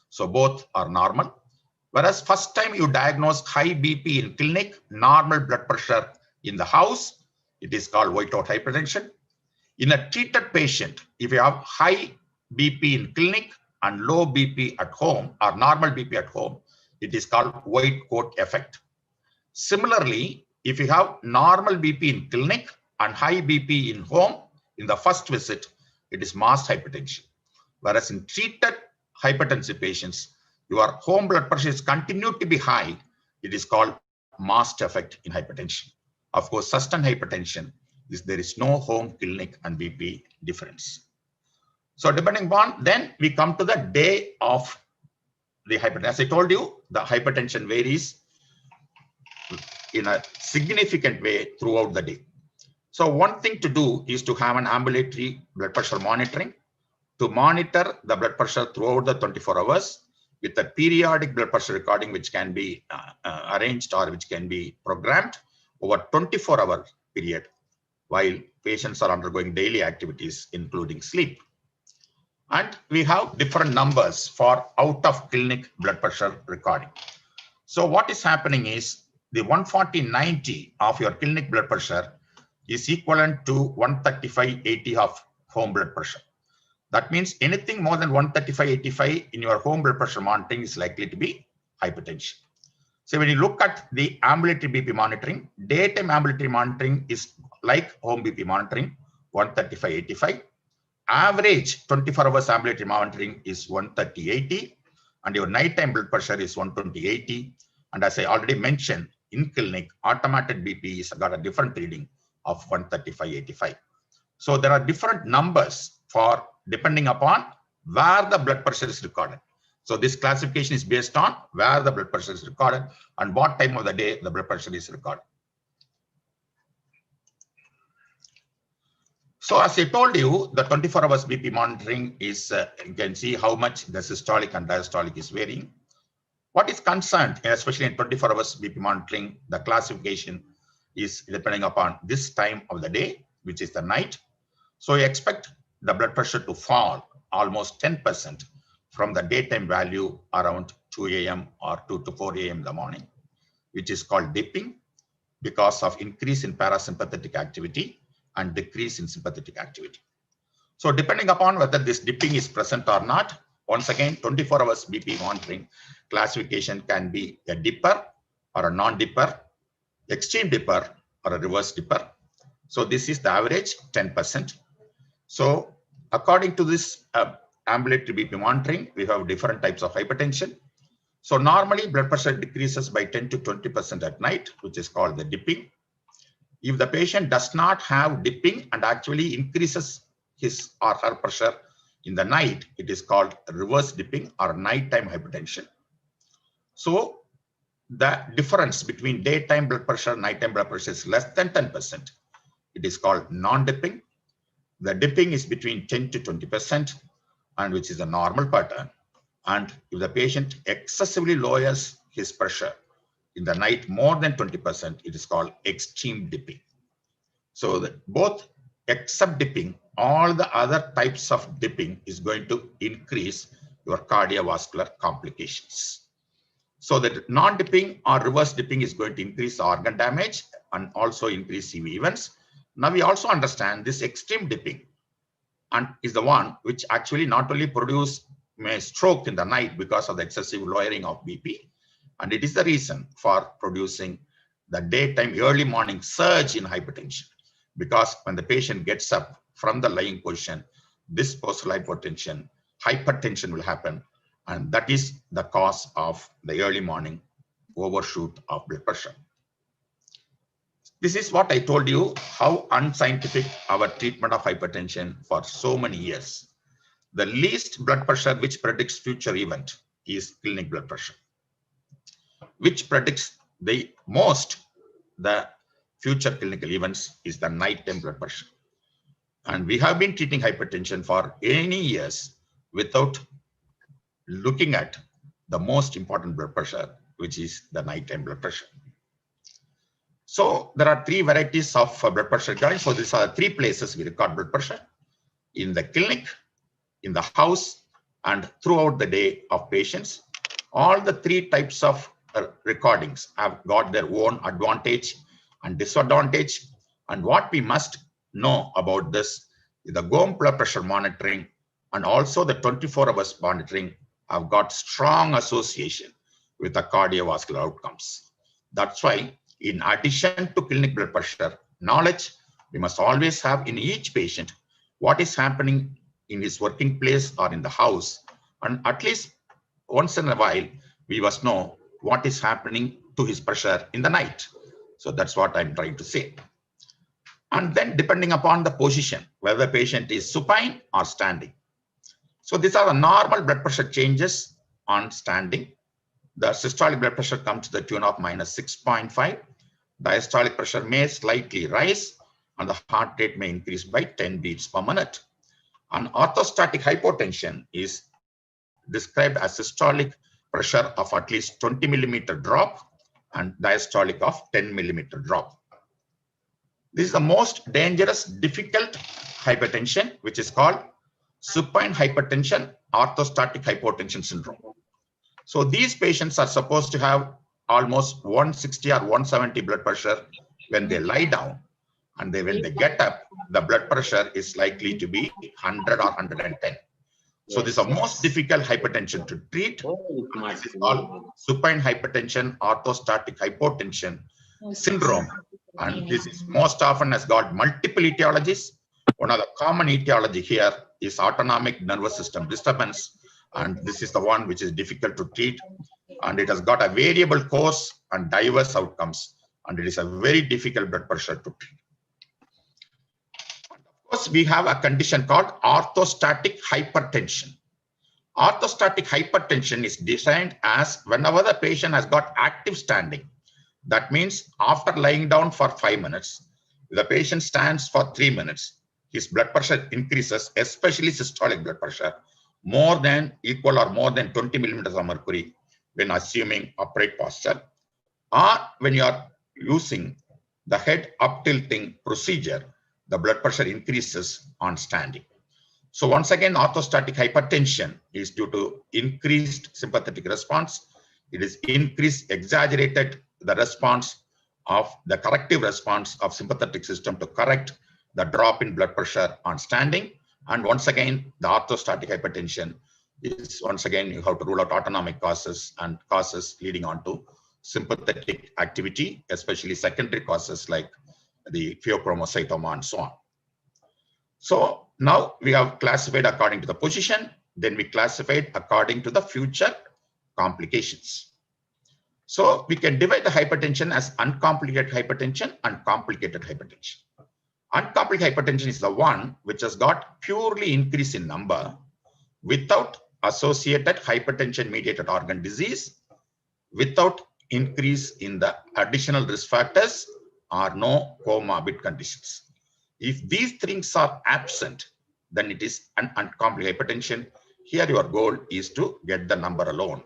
So both are normal. Whereas first time you diagnose high BP in clinic, normal blood pressure in the house, it is called white coat hypertension. In a treated patient, if you have high BP in clinic and low BP at home or normal BP at home, it is called white coat effect. Similarly, if you have normal BP in clinic and high BP in home, in the first visit, it is MAST hypertension. Whereas in treated hypertensive patients, your home blood pressure is continued to be high, it is called MAST effect in hypertension. Of course, sustained hypertension there is no home, clinic, and BP difference. So depending upon, then we come to the day of the hypertension. As I told you, the hypertension varies in a significant way throughout the day. So one thing to do is to have an ambulatory blood pressure monitoring to monitor the blood pressure throughout the 24 hours with a periodic blood pressure recording, which can be arranged or which can be programmed over 24-hour period while patients are undergoing daily activities, including sleep. And we have different numbers for out of clinic blood pressure recording. So what is happening is the 140/90 of your clinic blood pressure is equivalent to 135/80 of home blood pressure. That means anything more than 135/85 in your home blood pressure monitoring is likely to be hypertension. So when you look at the ambulatory BP monitoring, daytime ambulatory monitoring is like home BP monitoring, 135/85. Average 24 hours ambulatory monitoring is 130/80, and your nighttime blood pressure is 120/80. And as I already mentioned, in clinic, automated BP has got a different reading of 135/85. So there are different numbers for depending upon where the blood pressure is recorded. So this classification is based on where the blood pressure is recorded and what time of the day the blood pressure is recorded. So as I told you, the 24 hours BP monitoring is, you can see how much the systolic and diastolic is varying. What is concerned, especially in 24 hours BP monitoring, the classification is depending upon this time of the day, which is the night. So you expect the blood pressure to fall almost 10% from the daytime value around 2 a.m. or 2 to 4 a.m. in the morning, which is called dipping because of increase in parasympathetic activity and decrease in sympathetic activity. So depending upon whether this dipping is present or not, once again, 24 hours BP monitoring classification can be a dipper or a non-dipper, extreme dipper or a reverse dipper. So this is the average 10%. So according to this ambulatory BP monitoring, we have different types of hypertension. So normally blood pressure decreases by 10 to 20% at night, which is called the dipping. If the patient does not have dipping and actually increases his or her pressure in the night, it is called reverse dipping or nighttime hypertension. So the difference between daytime blood pressure and nighttime blood pressure is less than 10%. It is called non-dipping. The dipping is between 10 to 20%, and which is a normal pattern. And if the patient excessively lowers his pressure in the night more than 20%, it is called extreme dipping. So both except dipping, all the other types of dipping is going to increase your cardiovascular complications. So that non-dipping or reverse dipping is going to increase organ damage and also increase CV events. Now we also understand this extreme dipping and is the one which actually not only produce a stroke in the night because of the excessive lowering of BP, and it is the reason for producing the daytime early morning surge in hypertension, because when the patient gets up from the lying position, this postural hypertension will happen, and that is the cause of the early morning overshoot of blood pressure. This is what I told you, how unscientific our treatment of hypertension for so many years. The least blood pressure which predicts future event is clinic blood pressure, which predicts the most the future clinical events is the nighttime blood pressure. And we have been treating hypertension for any years without looking at the most important blood pressure, which is the nighttime blood pressure. So there are three varieties of blood pressure recording. So these are three places we record blood pressure: in the clinic, in the house, and throughout the day of patients. All the three types of recordings have got their own advantage and disadvantage. And what we must know about this is the home blood pressure monitoring and also the 24 hours monitoring have got strong association with the cardiovascular outcomes. That's why, in addition to clinic blood pressure knowledge, we must always have in each patient what is happening in his working place or in the house, and at least once in a while we must know what is happening to his pressure in the night. So that's what I'm trying to say. And then depending upon the position, whether the patient is supine or standing. So these are the normal blood pressure changes on standing. The systolic blood pressure comes to the tune of -6.5. Diastolic pressure may slightly rise, and the heart rate may increase by 10 beats per minute. And orthostatic hypotension is described as systolic pressure of at least 20 millimeter drop and diastolic of 10 millimeter drop. This is the most dangerous, difficult hypertension, which is called supine hypertension, orthostatic hypotension syndrome. So these patients are supposed to have almost 160 or 170 blood pressure when they lie down, and when they get up, the blood pressure is likely to be 100 or 110. So this is the most difficult hypertension to treat. This is called supine hypertension, orthostatic hypotension syndrome. And this is most often has got multiple etiologies. One of the common etiology here is autonomic nervous system disturbance. And this is the one which is difficult to treat. And it has got a variable course and diverse outcomes. And it is a very difficult blood pressure to treat. Of course, we have a condition called orthostatic hypertension. Orthostatic hypertension is defined as whenever the patient has got active standing. That means after lying down for 5 minutes, the patient stands for 3 minutes, his blood pressure increases, especially systolic blood pressure, more than equal or more than 20 millimeters of mercury when assuming upright posture, or when you are using the head up tilting procedure, the blood pressure increases on standing. So once again, orthostatic hypertension is due to increased sympathetic response. It is increased, exaggerated the response of the corrective response of sympathetic system to correct the drop in blood pressure on standing. And once again, the orthostatic hypertension is, once again, you have to rule out autonomic causes and causes leading on to sympathetic activity, especially secondary causes like the pheochromocytoma and so on. So now we have classified according to the position, then we classified according to the future complications. So we can divide the hypertension as uncomplicated hypertension and complicated hypertension. Uncomplicated hypertension is the one which has got purely increase in number without associated hypertension mediated organ disease, without increase in the additional risk factors or no comorbid conditions. If these things are absent, then it is an uncomplicated hypertension. Here your goal is to get the number alone.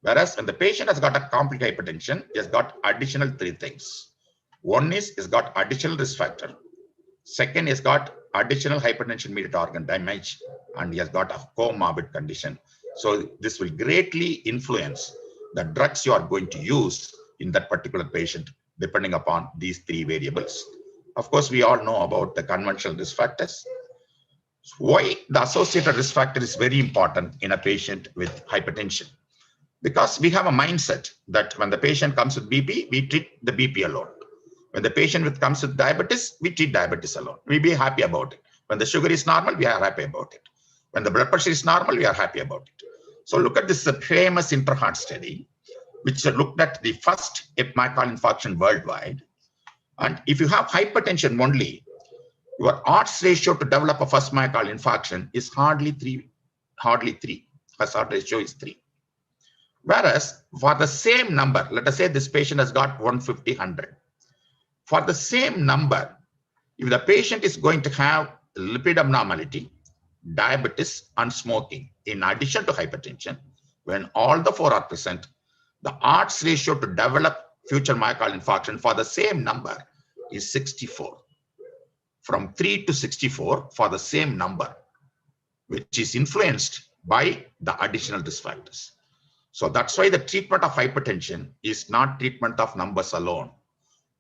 Whereas when the patient has got a complicated hypertension, he has got additional 3 things. One is he's got additional risk factor. Second, he's got additional hypertension mediated organ damage, and he has got a comorbid condition. So this will greatly influence the drugs you are going to use in that particular patient, depending upon these 3 variables. Of course, we all know about the conventional risk factors. Why the associated risk factor is very important in a patient with hypertension? Because we have a mindset that when the patient comes with BP, we treat the BP alone. When the patient comes with diabetes, we treat diabetes alone. We be happy about it. When the sugar is normal, we are happy about it. When the blood pressure is normal, we are happy about it. So look at this famous Interheart study, which looked at the first myocardial infarction worldwide. And if you have hypertension only, your odds ratio to develop a first myocardial infarction is hardly 3. First odds ratio is 3. Whereas for the same number, let us say this patient has got 150, 100. For the same number, if the patient is going to have lipid abnormality, diabetes, and smoking, in addition to hypertension, when all the 4 are present, the odds ratio to develop future myocardial infarction for the same number is 64. From 3 to 64 for the same number, which is influenced by the additional risk factors. So that's why the treatment of hypertension is not treatment of numbers alone.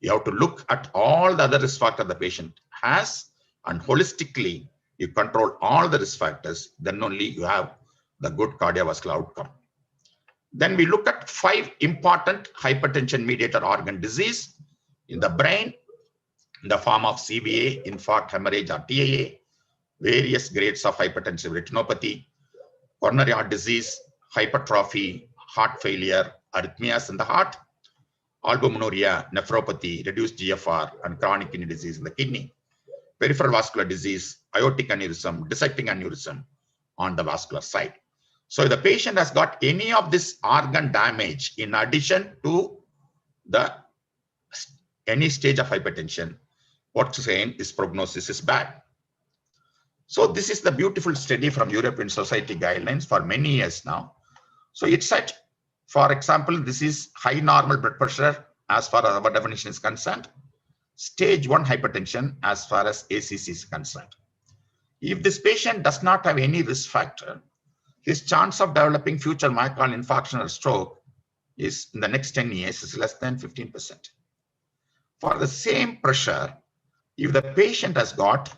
You have to look at all the other risk factors the patient has, and holistically, you control all the risk factors, then only you have the good cardiovascular outcome. Then we look at 5 important hypertension mediated organ disease in the brain, in the form of CVA, infarct, hemorrhage, or TIA, various grades of hypertensive retinopathy, coronary heart disease, hypertrophy, heart failure, arrhythmias in the heart. albuminuria, nephropathy, reduced GFR, and chronic kidney disease in the kidney, peripheral vascular disease, aortic aneurysm, dissecting aneurysm on the vascular side. So if the patient has got any of this organ damage in addition to any stage of hypertension, what's saying is prognosis is bad. So this is the beautiful study from European Society guidelines for many years now. So it said, for example, this is high normal blood pressure as far as our definition is concerned, stage 1 hypertension as far as ACC is concerned. If this patient does not have any risk factor, his chance of developing future myocardial infarction or stroke is in the next 10 years is less than 15%. For the same pressure, if the patient has got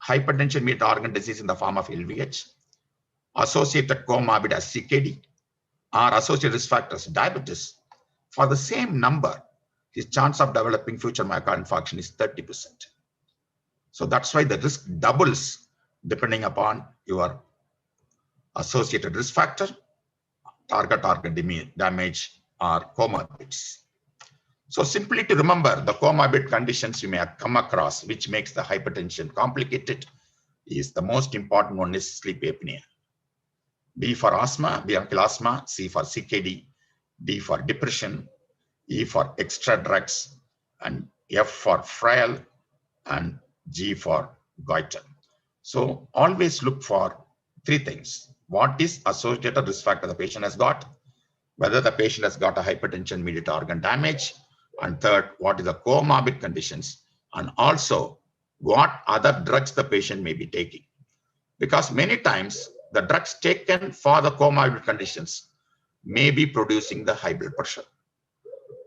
hypertension mediated organ disease in the form of LVH, associated comorbid as CKD, or associated risk factors diabetes, for the same number, his chance of developing future myocardial infarction is 30%. So that's why the risk doubles depending upon your associated risk factor, target organ damage, or comorbids. So simply to remember the comorbid conditions you may have come across, which makes the hypertension complicated, is the most important one is sleep apnea. B for asthma, bronchial asthma, C for CKD, D for depression, E for extra drugs, and F for frail, and G for goiter. So always look for 3 things. What is associated risk factor the patient has got, whether the patient has got a hypertension mediated organ damage, and third, what is the comorbid conditions, and also what other drugs the patient may be taking. Because many times the drugs taken for the comorbid conditions may be producing the high blood pressure.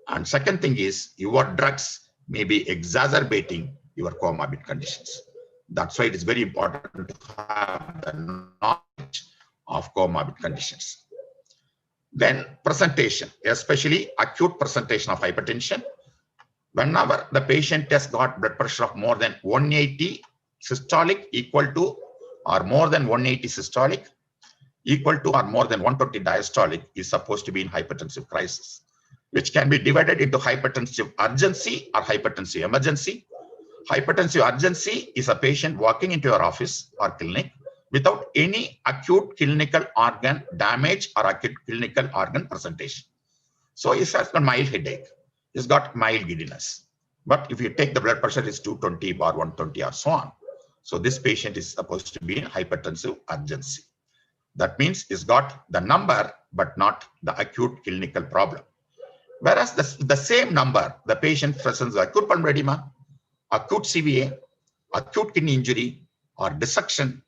And second thing is your drugs may be exacerbating your comorbid conditions. That's why it is very important to have the knowledge of comorbid conditions. Then presentation, especially acute presentation of hypertension. Whenever the patient has got blood pressure of more than 180 systolic equal to or more than 180 systolic equal to or more than 120 diastolic is supposed to be in hypertensive crisis, which can be divided into hypertensive urgency or hypertensive emergency. Hypertensive urgency is a patient walking into your office or clinic without any acute clinical organ damage or acute clinical organ presentation. So he has got mild headache, he's got mild giddiness. But if you take the blood pressure is 220 or 120 or so on. So this patient is supposed to be in hypertensive urgency. That means he's got the number, but not the acute clinical problem. Whereas the same number, the patient presents acute pulmonary edema, acute CVA, acute kidney injury, or dissection,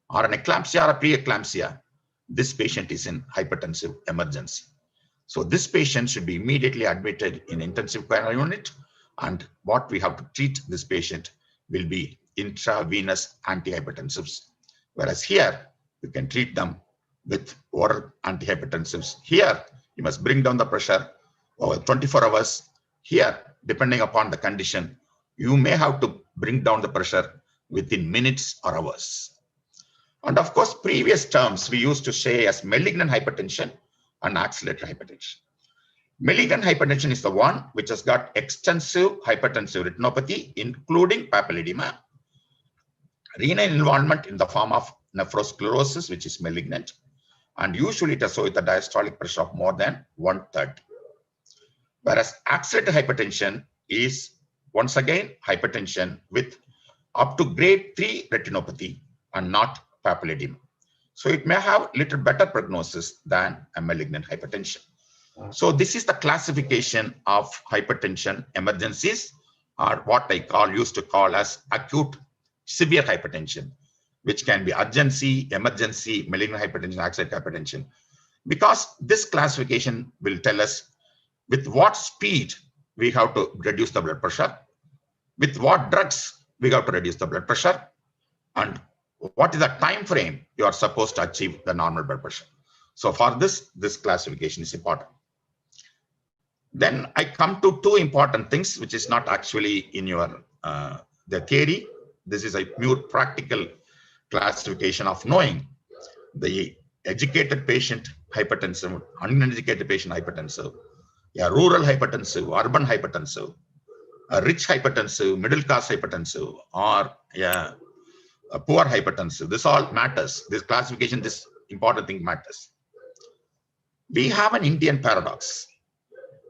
or an eclampsia or a preeclampsia, this patient is in hypertensive emergency. So this patient should be immediately admitted in intensive care unit, and what we have to treat this patient will be intravenous antihypertensives. Whereas here, you can treat them with oral antihypertensives. Here, you must bring down the pressure over 24 hours. Here, depending upon the condition, you may have to bring down the pressure within minutes or hours. And of course, previous terms we used to say as malignant hypertension and accelerated hypertension. Malignant hypertension is the one which has got extensive hypertensive retinopathy, including papilledema, renal involvement in the form of nephrosclerosis, which is malignant, and usually it associates with a diastolic pressure of more than 1/3. Whereas accelerated hypertension is once again hypertension with up to grade 3 retinopathy and not papilledema. So it may have little better prognosis than a malignant hypertension. So this is the classification of hypertension emergencies, or what I used to call as acute severe hypertension, which can be urgency, emergency, malignant hypertension, accelerated hypertension. Because this classification will tell us with what speed we have to reduce the blood pressure, with what drugs we have to reduce the blood pressure, and what is the time frame you are supposed to achieve the normal blood pressure. So for this classification is important. Then I come to 2 important things, which is not actually in your the theory. This is a pure practical classification of knowing the educated patient hypertensive, uneducated patient hypertensive, a rural hypertensive, urban hypertensive, a rich hypertensive, middle class hypertensive, or a poor hypertensive. This all matters. This classification, this important thing matters. We have an Indian paradox.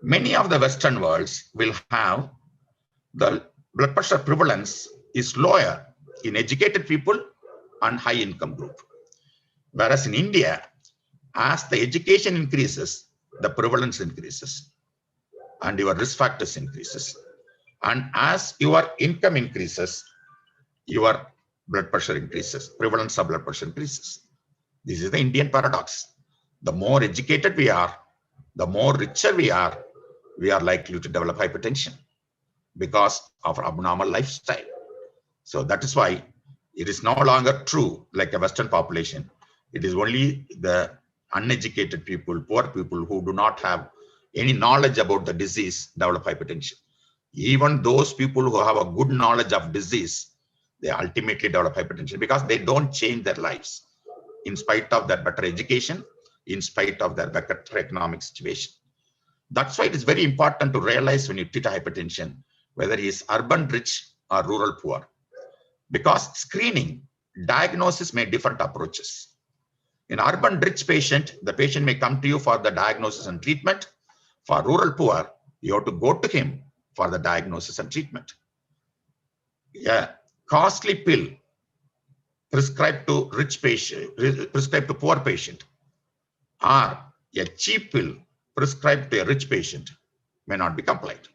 Many of the Western worlds will have the blood pressure prevalence is lower in educated people and high income group. Whereas in India, as the education increases, the prevalence increases and your risk factors increases. And as your income increases, your blood pressure increases, prevalence of blood pressure increases. This is the Indian paradox. The more educated we are, the more richer we are likely to develop hypertension because of our abnormal lifestyle. So that is why it is no longer true like a Western population. It is only the uneducated people, poor people who do not have any knowledge about the disease develop hypertension. Even those people who have a good knowledge of disease, they ultimately develop hypertension because they don't change their lives in spite of their better education, in spite of their better economic situation. That's why it is very important to realize when you treat a hypertension, whether he is urban rich or rural poor, because screening, diagnosis may different approaches. In urban rich patient, the patient may come to you for the diagnosis and treatment. For rural poor, you have to go to him for the diagnosis and treatment. Costly pill prescribed to rich patient, prescribed to poor patient, or a cheap pill prescribed to a rich patient may not be complied.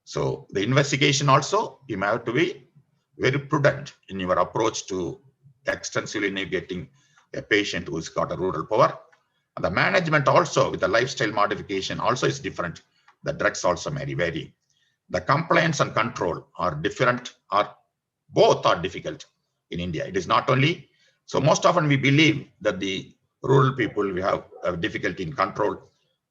So the investigation also, you may have to be very prudent in your approach to extensively navigating a patient who's got a rural poor. And the management also with the lifestyle modification also is different. The drugs also may vary. The compliance and control are different, or both are difficult in India. It is not only, so most often we believe that the rural people, we have a difficulty in control.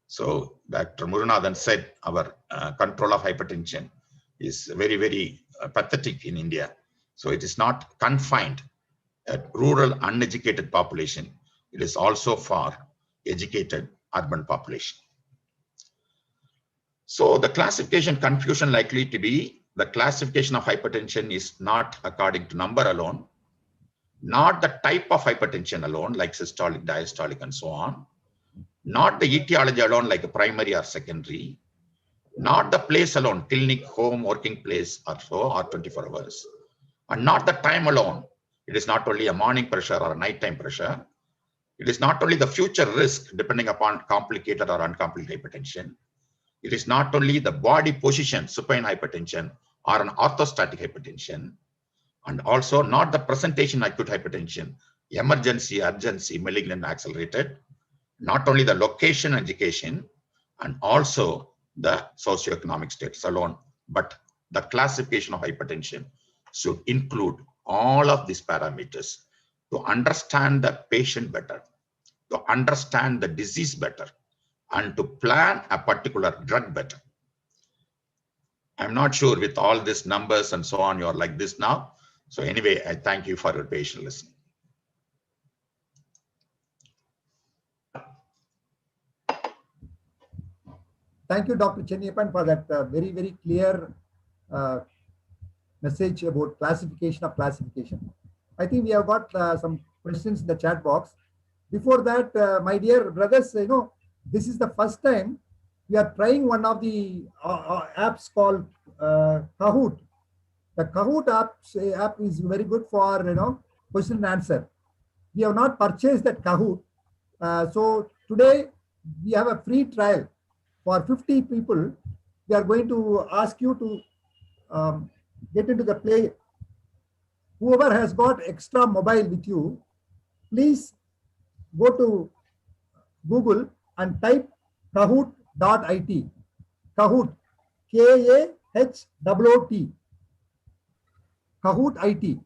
So Dr. Murunathan said our control of hypertension is very, very pathetic in India. So it is not confined at rural uneducated population. It is also for educated urban population. So the classification confusion likely to be the classification of hypertension is not according to number alone, not the type of hypertension alone, like systolic, diastolic, and so on, not the etiology alone, like a primary or secondary, not the place alone, clinic, home, working place, or so, or 24 hours, and not the time alone. It is not only a morning pressure or a nighttime pressure. It is not only the future risk depending upon complicated or uncomplicated hypertension. It is not only the body position, supine hypertension, or an orthostatic hypertension, and also not the presentation acute hypertension, emergency, urgency, malignant, accelerated, not only the location education, and also the socioeconomic status alone, but the classification of hypertension should include all of these parameters to understand the patient better, to understand the disease better, and to plan a particular drug better. I'm not sure with all these numbers and so on, you're like this now. So anyway, I thank you for your patient listening. Thank you, Dr. Chennappan, for that very, very clear message about classification of classification. I think we have got some questions in the chat box. Before that, my dear brothers, you know, this is the first time we are trying one of the apps called Kahoot. The Kahoot app is very good for, you know, question and answer. We have not purchased that Kahoot. So today we have a free trial for 50 people. We are going to ask you to get into the play. Whoever has got extra mobile with you, please go to Google and type kahoot.it. Kahoot, K-A-H-O-O-T. Kahoot IT.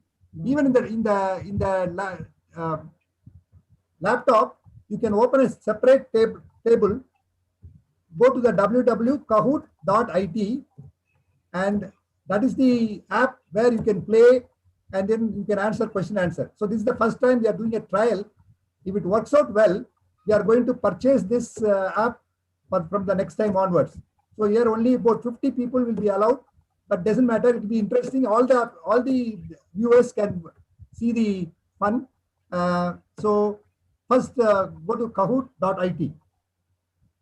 Even in the laptop, you can open a separate table. Go to the www.kahoot.it, and that is the app where you can play and then you can answer question answer. So this is the first time we are doing a trial. If it works out well, we are going to purchase this app from the next time onwards. So here only about 50 people will be allowed, but doesn't matter. It will be interesting. All the viewers can see the fun. So first go to kahoot.it.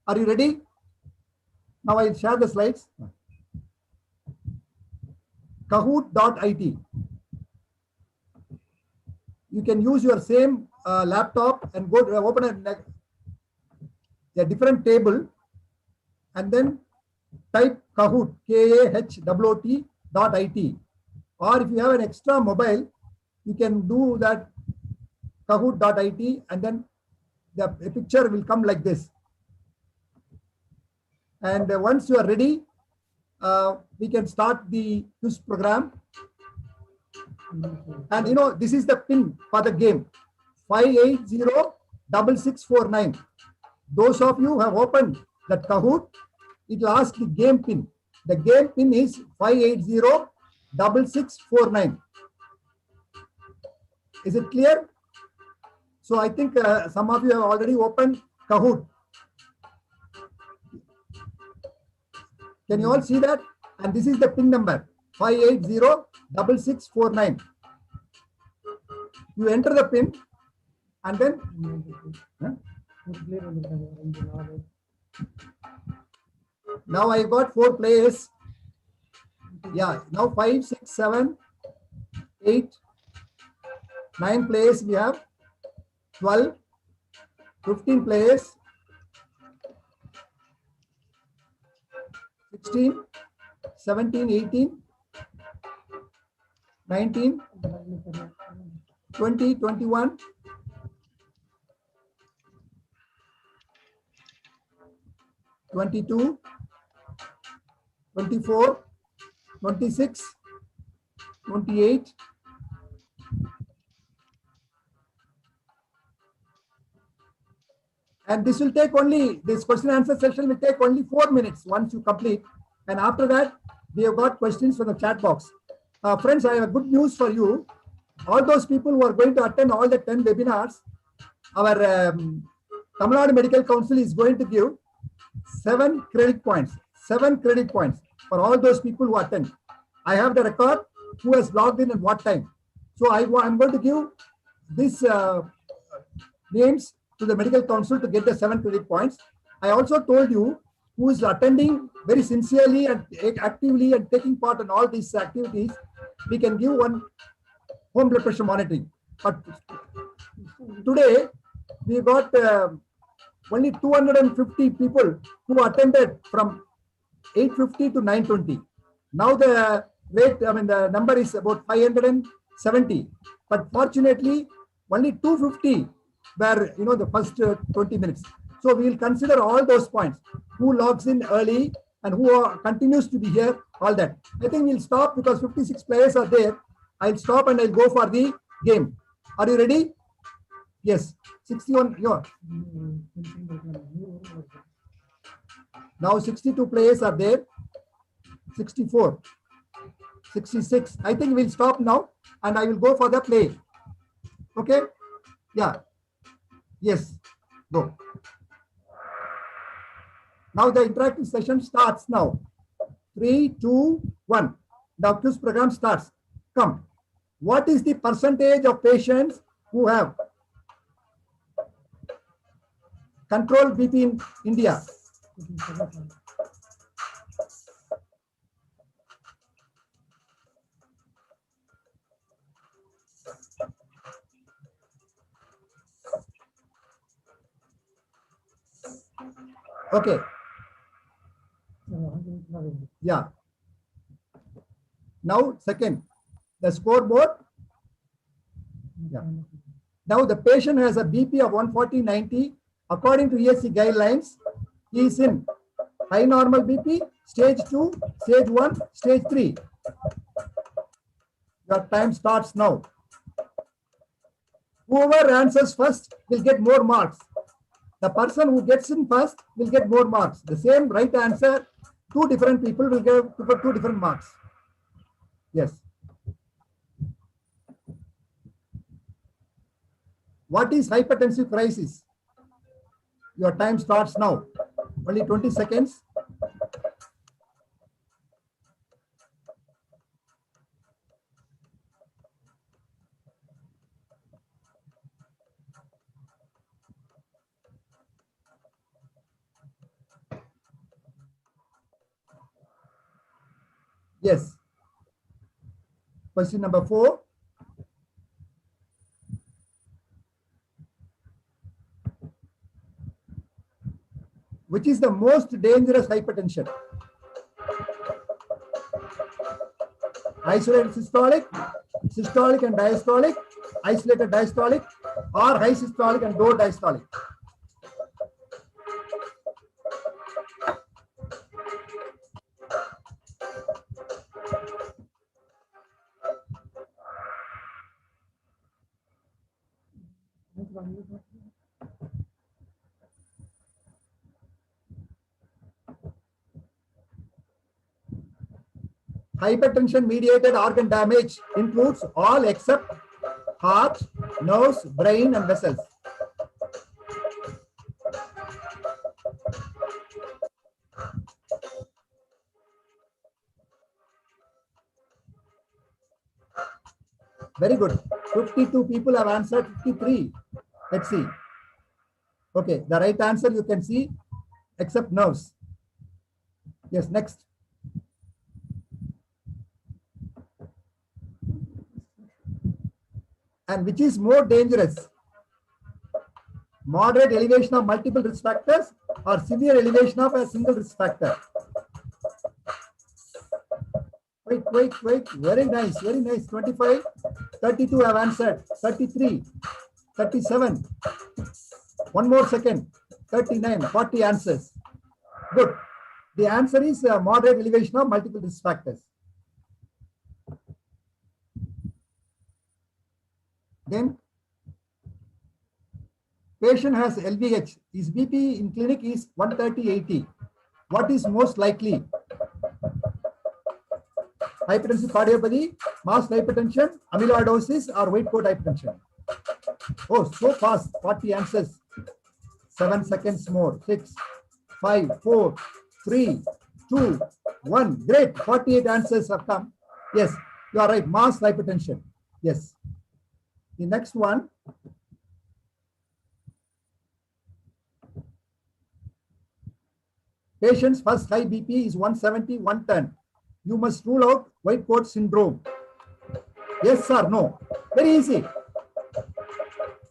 Are you ready? Now I'll share the slides. Kahoot.it. You can use your same laptop and go to open a different table and then type Kahoot, KAHOOT.it. Or if you have an extra mobile, you can do that Kahoot.it and then the picture will come like this. And once you are ready, we can start the quiz program. And you know, this is the pin for the game, 5806649. Those of you who have opened that Kahoot, it will ask the game pin. The game pin is 5806649. Is it clear? So I think some of you have already opened Kahoot. Can you all see that? And this is the pin number, 5806649. You enter the pin and then now I got 4 players. Yeah, now 5, 6, 7, 8, 9 players we have, 12, 15 players, 16, 17, 18, 19, 20, 21, 22, 24, 26, 28, and this will take only, this question answer session will take only 4 minutes once you complete. And after that, we have got questions from the chat box. Friends, I have good news for you. All those people who are going to attend all the 10 webinars, our Tamil Nadu Medical Council is going to give 7 credit points. 7 credit points for all those people who attend. I have the record who has logged in at what time. So I'm going to give these names to the Medical Council to get the 7 credit points. I also told you who is attending very sincerely and actively and taking part in all these activities, we can give one home blood pressure monitoring. But today we got only 250 people who attended from 8:50 to 9:20. Now the rate, the number is about 570. But fortunately, only 250 were, the first 20 minutes. So we will consider all those points. Who logs in early and who continues to be here, all that. I think we'll stop because 56 players are there. I'll stop and I'll go for the game. Are you ready? Yes. 61. Now 62 players are there. 64. 66. I think we'll stop now and I will go for the play. Okay? Yeah. Yes. Go. Now the interactive session starts now. 3, 2, 1. The quiz program starts. Come. What is the percentage of patients who have control BP in India? Okay. Yeah. Now, second, the scoreboard. Yeah. Now, the patient has a BP of 140/90. According to ESC guidelines, he is in high normal BP, stage 2, stage 1, stage 3. Your time starts now. Whoever answers first will get more marks. The person who gets in first will get more marks. The same right answer, 2 different people will get 2 different marks. Yes. What is hypertensive crisis? Your time starts now. Only 20 seconds. Yes. Question number 4. Which is the most dangerous hypertension? Isolated systolic, systolic and diastolic, isolated diastolic, or high systolic and low diastolic? Hypertension mediated organ damage includes all except heart, nerves, brain, and vessels. Very good. 52 people have answered 53. Let's see. Okay, the right answer you can see except nerves. Yes, next. And which is more dangerous? Moderate elevation of multiple risk factors or severe elevation of a single risk factor? Wait. Very nice, very nice. 25, 32 have answered. 33, 37. One more second. 39, 40 answers. Good. The answer is moderate elevation of multiple risk factors. Then patient has LVH. His BP in clinic is 130/80. What is most likely? Hypertensive cardiopathy, mass hypertension, amyloidosis, or weight coat hypertension? Oh, so fast. 40 answers. 7 seconds more. 6, 5, 4, 3, 2, 1. Great. 48 answers have come. Yes, you are right. Mass hypertension. Yes. The next one. Patient's first high BP is 170, 110. You must rule out white coat syndrome. Yes or no? Very easy.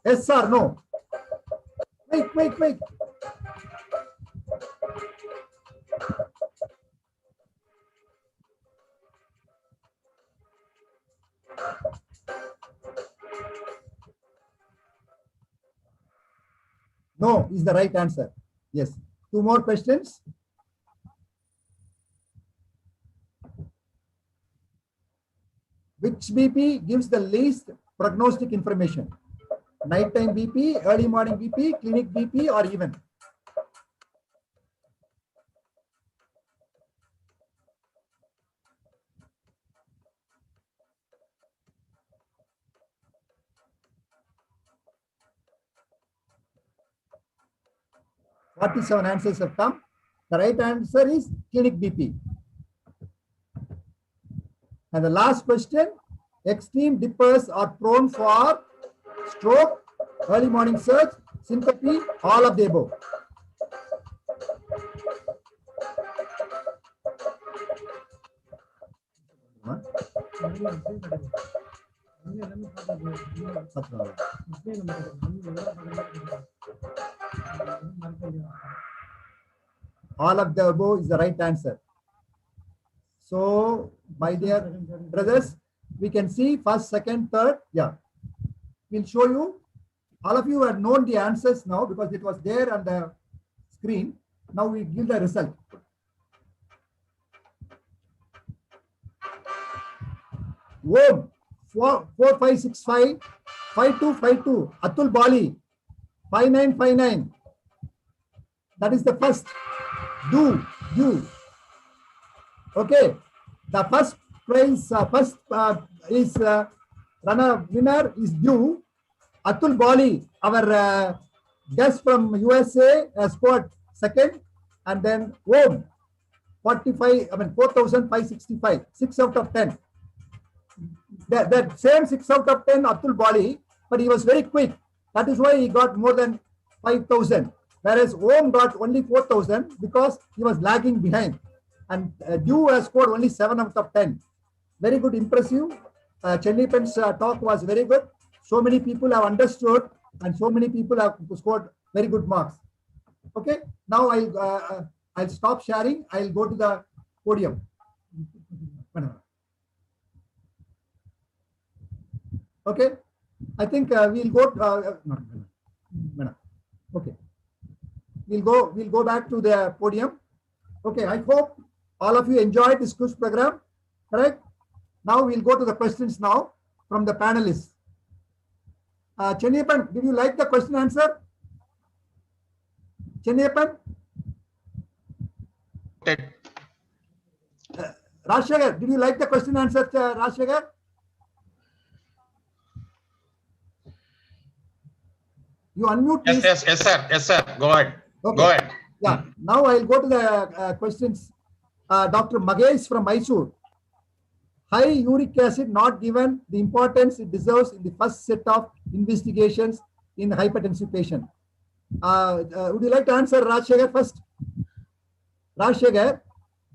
Yes or no? Wait. No is the right answer. Yes. 2 more questions. Which BP gives the least prognostic information? Nighttime BP, early morning BP, clinic BP, or even? Forty-seven answers have come. The right answer is clinic BP. And the last question, extreme dippers are prone for stroke, early morning surge, syncope, all of the above. All of the above is the right answer. So, my dear brothers, we can see first, second, third. Yeah, we'll show you. All of you have known the answers now because it was there on the screen. Now we give the result. Om 4565 5252. Atul Bali 5959. That is the first. You. Okay, the first prize, winner is due. Atul Bali, our guest from USA, scored second. And then Om, 4,565, 6 out of 10. That same 6 out of 10 Atul Bali, but he was very quick. That is why he got more than 5,000. Whereas Om got only 4,000 because he was lagging behind. And Dew has scored only 7 out of 10. Very good, impressive. Chennipan's talk was very good. So many people have understood and so many people have scored very good marks. Okay, now I'll stop sharing. I'll go to the podium. Okay, I think we'll go. Okay, we'll go back to the podium. Okay, I hope all of you enjoyed this quiz program. Correct. Now we'll go to the questions now from the panelists. Chennipan, did you like the question answer? Chennipan? Rajshekhar, did you like the question answer, Rajshekhar? You unmute, please. Yes, sir. Go ahead. Okay. Go ahead. Yeah. Now I'll go to the questions. Dr. Magesh from Mysore. High uric acid not given the importance it deserves in the first set of investigations in hypertensive patient. Would you like to answer, Rajshekhar, first? Rajshekhar,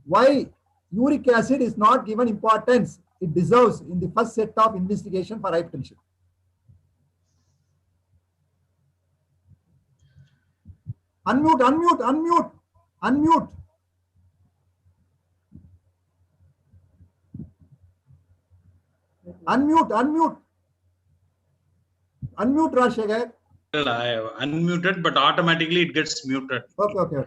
why uric acid is not given importance it deserves in the first set of investigation for hypertension? Unmute. Unmute, Rajshekhar. Well, I have unmuted, but automatically it gets muted. Okay.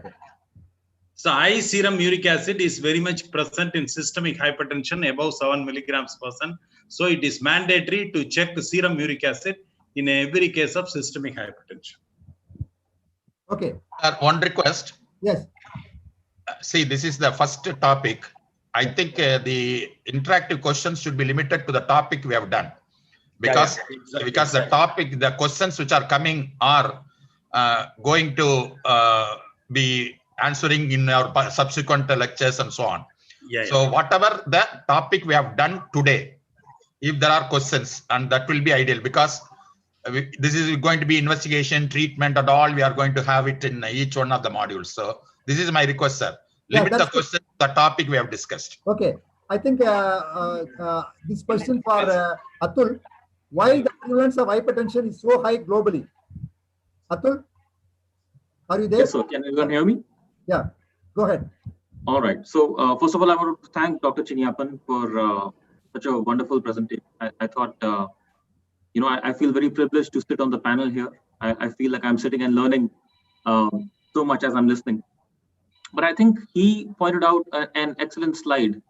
So high serum uric acid is very much present in systemic hypertension above 7 milligrams per cent. So it is mandatory to check the serum uric acid in every case of systemic hypertension. Okay. One request. Yes. See, this is the first topic. I think the interactive questions should be limited to the topic we have done. Because the topic, the questions which are coming are going to be answering in our subsequent lectures and so on. So whatever the topic we have done today, if there are questions, and that will be ideal, because this is going to be investigation, treatment and all, we are going to have it in each one of the modules. So this is my request, sir. Limit the question to the topic we have discussed. Okay. I think this question for Atul. Why the prevalence of hypertension is so high globally? Atul, are you there? Yes, sir. Can everyone hear me? Yeah, go ahead. All right. So first of all, I want to thank Dr. Chenniappan for such a wonderful presentation. I thought, I feel very privileged to sit on the panel here. I feel like I'm sitting and learning so much as I'm listening. But I think he pointed out an excellent slide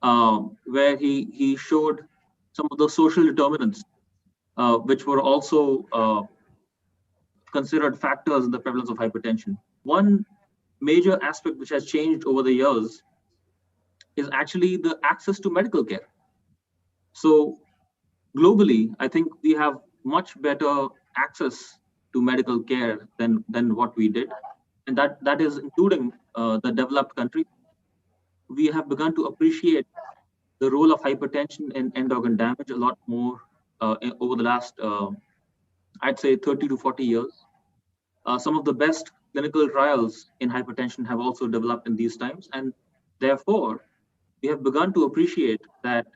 where he showed some of the social determinants, which were also considered factors in the prevalence of hypertension. One major aspect which has changed over the years is actually the access to medical care. So globally, I think we have much better access to medical care than what we did. And that is including the developed countries. We have begun to appreciate the role of hypertension in end organ damage a lot more over the last, I'd say 30 to 40 years. Some of the best clinical trials in hypertension have also developed in these times. And therefore, we have begun to appreciate that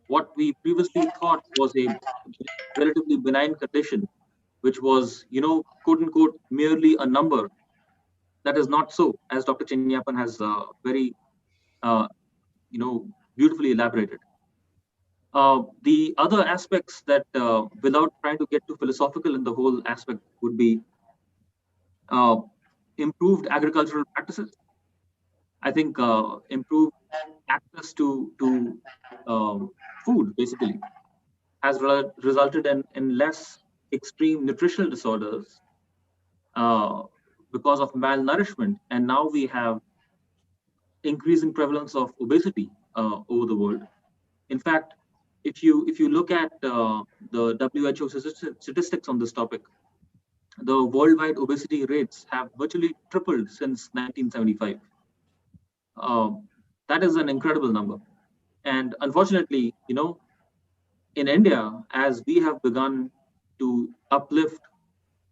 what we previously thought was a relatively benign condition, which was, quote unquote, merely a number, that is not so, as Dr. Chenniappan has very, beautifully elaborated. The other aspects that, without trying to get too philosophical in the whole aspect, would be improved agricultural practices. I think improved access to food, basically, has resulted in less extreme nutritional disorders because of malnourishment. And now we have increasing prevalence of obesity over the world. In fact, if you look at the WHO statistics on this topic, the worldwide obesity rates have virtually tripled since 1975. That is an incredible number. And unfortunately, in India, as we have begun to uplift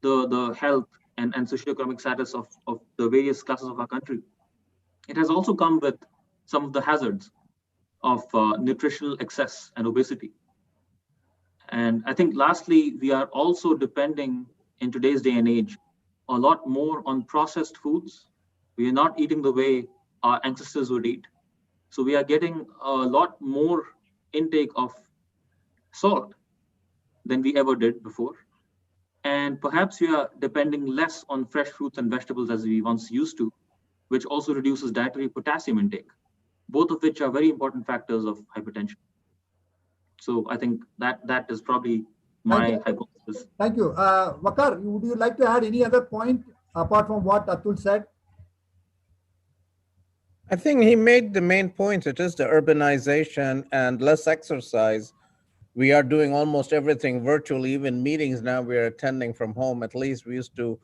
the health and socioeconomic status of the various classes of our country, it has also come with some of the hazards of nutritional excess and obesity. And I think lastly, we are also depending in today's day and age a lot more on processed foods. We are not eating the way our ancestors would eat. So we are getting a lot more intake of salt than we ever did before. And perhaps we are depending less on fresh fruits and vegetables as we once used to, which also reduces dietary potassium intake, both of which are very important factors of hypertension. So I think that is probably my hypothesis. Thank you. Waqar, would you like to add any other point apart from what Atul said? I think he made the main points. It is the urbanization and less exercise. We are doing almost everything virtually, even meetings now we are attending from home. At least we used to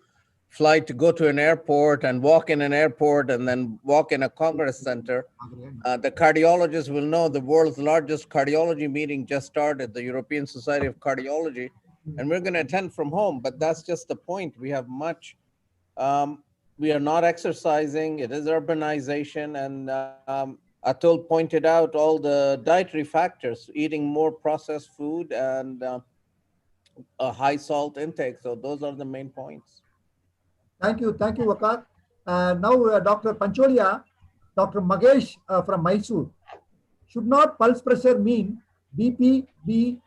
fly to go to an airport and walk in an airport and then walk in a Congress center. The cardiologists will know the world's largest cardiology meeting just started, the European Society of Cardiology, and we're going to attend from home, but that's just the point. We have much, we are not exercising, it is urbanization, and Atul pointed out all the dietary factors, eating more processed food and a high salt intake. So those are the main points. Thank you, Waqar. Now, Dr. Pancholia, Dr. Magesh from Mysore. Should not pulse pressure mean BP be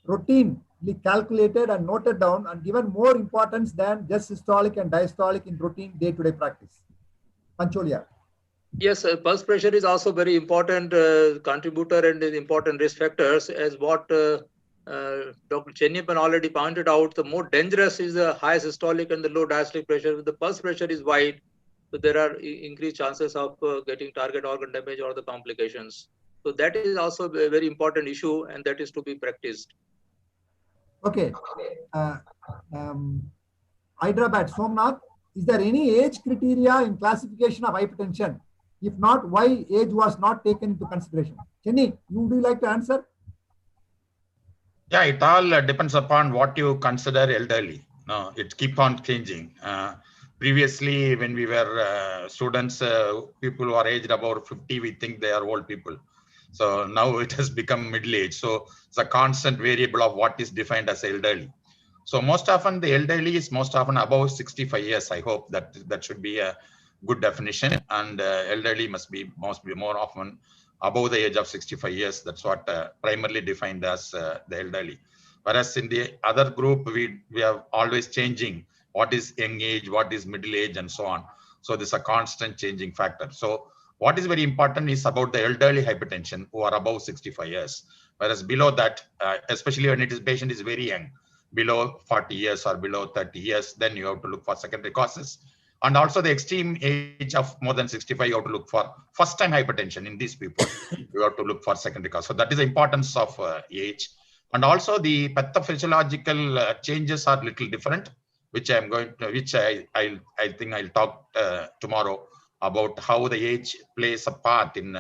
routinely calculated and noted down and given more importance than just systolic and diastolic in routine day-to-day practice? Pancholia. Yes, pulse pressure is also very important contributor and important risk factors, as what Dr. Chennappan already pointed out. The more dangerous is the high systolic and the low diastolic pressure. The pulse pressure is wide, so there are increased chances of getting target organ damage or the complications. So that is also a very important issue, and that is to be practiced. Okay. Hyderabad, Somnath, is there any age criteria in classification of hypertension? If not, why age was not taken into consideration? Chenny, would you like to answer? Yeah, it all depends upon what you consider elderly. No, it keep on changing. Previously, when we were students, people who are aged about 50, we think they are old people. So now it has become middle age. So it's a constant variable of what is defined as elderly. So most often the elderly is most often above 65 years. I hope that should be a good definition, and elderly must be more often above the age of 65 years. That's what primarily defined as the elderly. Whereas in the other group, we are always changing what is young age, what is middle age, and so on. So this is a constant changing factor. So what is very important is about the elderly hypertension who are above 65 years. Whereas below that, especially when patient is very young, below 40 years or below 30 years, then you have to look for secondary causes. And also the extreme age of more than 65, you have to look for first-time hypertension in these people. You have to look for secondary cause. So that is the importance of age. And also the pathophysiological changes are little different, which I think I'll talk tomorrow about how the age plays a part in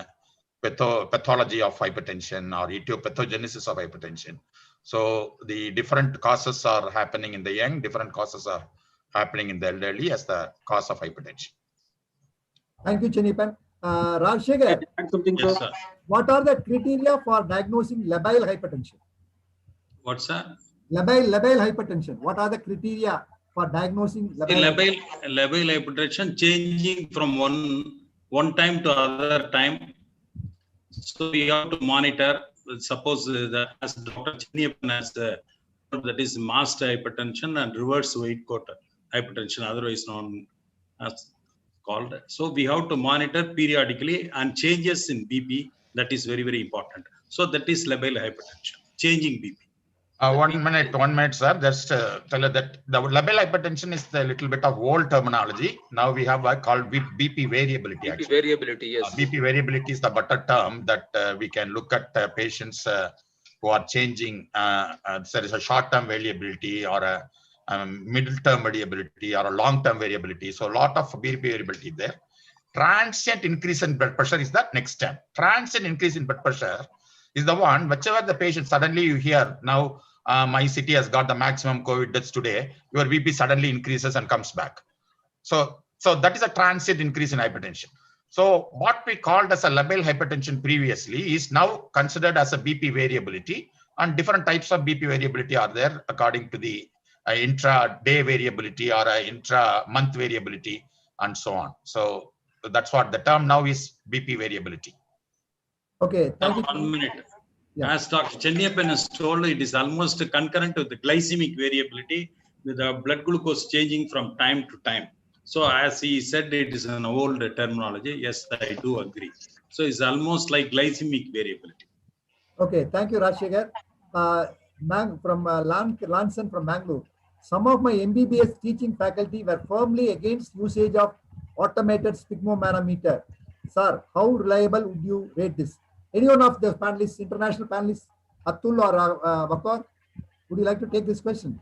pathology of hypertension or etiopathogenesis of hypertension. So the different causes are happening in the young, different causes are happening in the elderly as the cause of hypertension. Thank you, Chennappan. Rajshekhar, Yes, sir. what are the criteria for diagnosing labile hypertension? What's that? Labile hypertension. What are the criteria for diagnosing labile Hypertension changing from one time to other time. So we have to monitor. Suppose that as Dr. Chennappan has that is masked hypertension and reverse weight coat hypertension, otherwise known as called. So we have to monitor periodically, and changes in BP, that is very, very important. So that is labile hypertension, changing BP. 1 minute, sir. Just tell you that the labile hypertension is a little bit of old terminology. Now we have called BP variability. BP variability, yes. BP variability is the better term that we can look at patients who are changing. There is a short-term variability or middle term variability or a long term variability. So a lot of BP variability there. Transient increase in blood pressure is the next step. Transient increase in blood pressure is the one, whichever the patient suddenly you hear now, my city has got the maximum COVID deaths today, your BP suddenly increases and comes back. So that is a transient increase in hypertension. So what we called as a labile hypertension previously is now considered as a BP variability, and different types of BP variability are there according to the intra-day variability or intra-month variability and so on. So that's what the term now is, BP variability. Okay, thank you. 1 minute. Yeah. As Dr. Chennappan has told, it is almost concurrent with the glycemic variability, with the blood glucose changing from time to time. So as he said, it is an old terminology. Yes, I do agree. So it's almost like glycemic variability. Okay, thank you, Rajshekhar. From Lansan from Mangalore. Some of my MBBS teaching faculty were firmly against usage of automated sphygmomanometer. Sir, how reliable would you rate this? Any one of the panelists, international panelists, Atul or Waqar, would you like to take this question?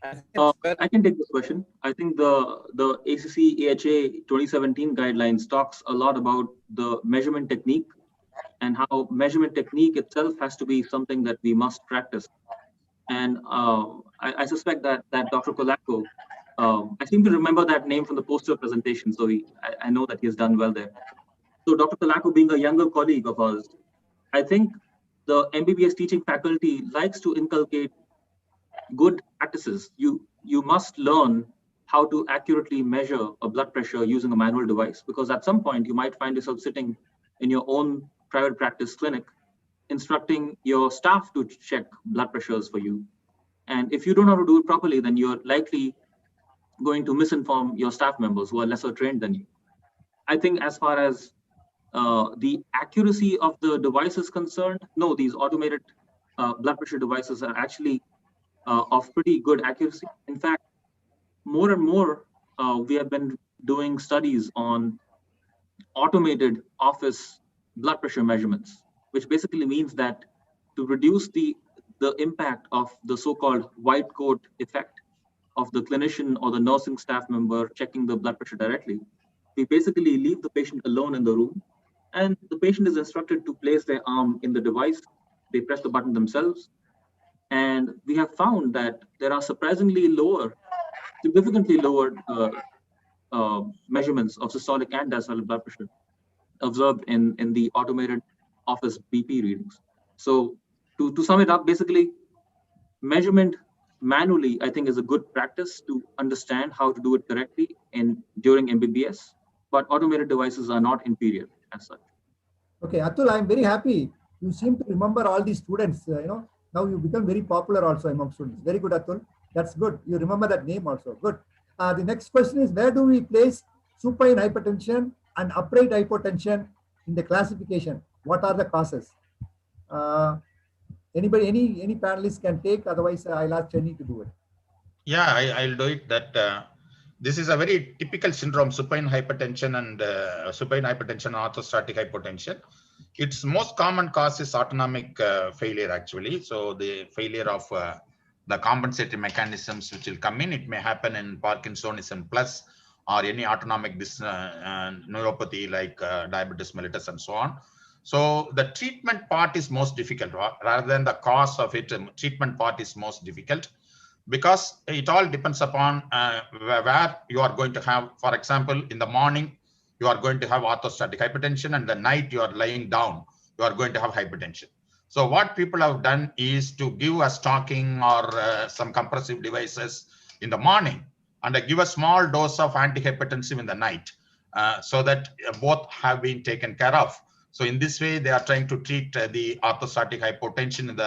I can take this question. I think the ACC AHA 2017 guidelines talks a lot about the measurement technique and how measurement technique itself has to be something that we must practice. And I suspect that Dr. Kolako, I seem to remember that name from the poster presentation, so I know that he has done well there. So Dr. Kolako, being a younger colleague of ours, I think the MBBS teaching faculty likes to inculcate good practices. You must learn how to accurately measure a blood pressure using a manual device, because at some point you might find yourself sitting in your own private practice clinic instructing your staff to check blood pressures for you. And if you don't know how to do it properly, then you're likely going to misinform your staff members who are lesser trained than you. I think as far as the accuracy of the device is concerned, no, these automated blood pressure devices are actually of pretty good accuracy. In fact, more and more, we have been doing studies on automated office blood pressure measurements, which basically means that to reduce the impact of the so-called white coat effect of the clinician or the nursing staff member checking the blood pressure directly, we basically leave the patient alone in the room, and the patient is instructed to place their arm in the device. They press the button themselves. And we have found that there are surprisingly significantly lower measurements of systolic and diastolic blood pressure observed in the automated office BP readings. So to sum it up, basically, measurement manually, I think, is a good practice to understand how to do it correctly during MBBS, but automated devices are not inferior as such. Okay, Atul, I'm very happy. You seem to remember all these students, Now you become very popular also among students. Very good, Atul. That's good. You remember that name also. Good. The next question is, where do we place supine hypertension and upright hypotension in the classification? What are the causes? Anybody, any panelists can take, otherwise I'll ask Chenny to do it. Yeah, I'll do it. This is a very typical syndrome, supine hypertension and orthostatic hypotension. Its most common cause is autonomic failure, actually. So the failure of the compensatory mechanisms which will come in. It may happen in Parkinsonism plus or any autonomic neuropathy like diabetes mellitus and so on. So the treatment part is most difficult rather than the cause of it. Treatment part is most difficult because it all depends upon where you are going to have, for example, in the morning, you are going to have orthostatic hypertension, and the night you are lying down, you are going to have hypertension. So what people have done is to give a stocking or some compressive devices in the morning and give a small dose of antihypertensive in the night so that both have been taken care of. So in this way, they are trying to treat the orthostatic hypotension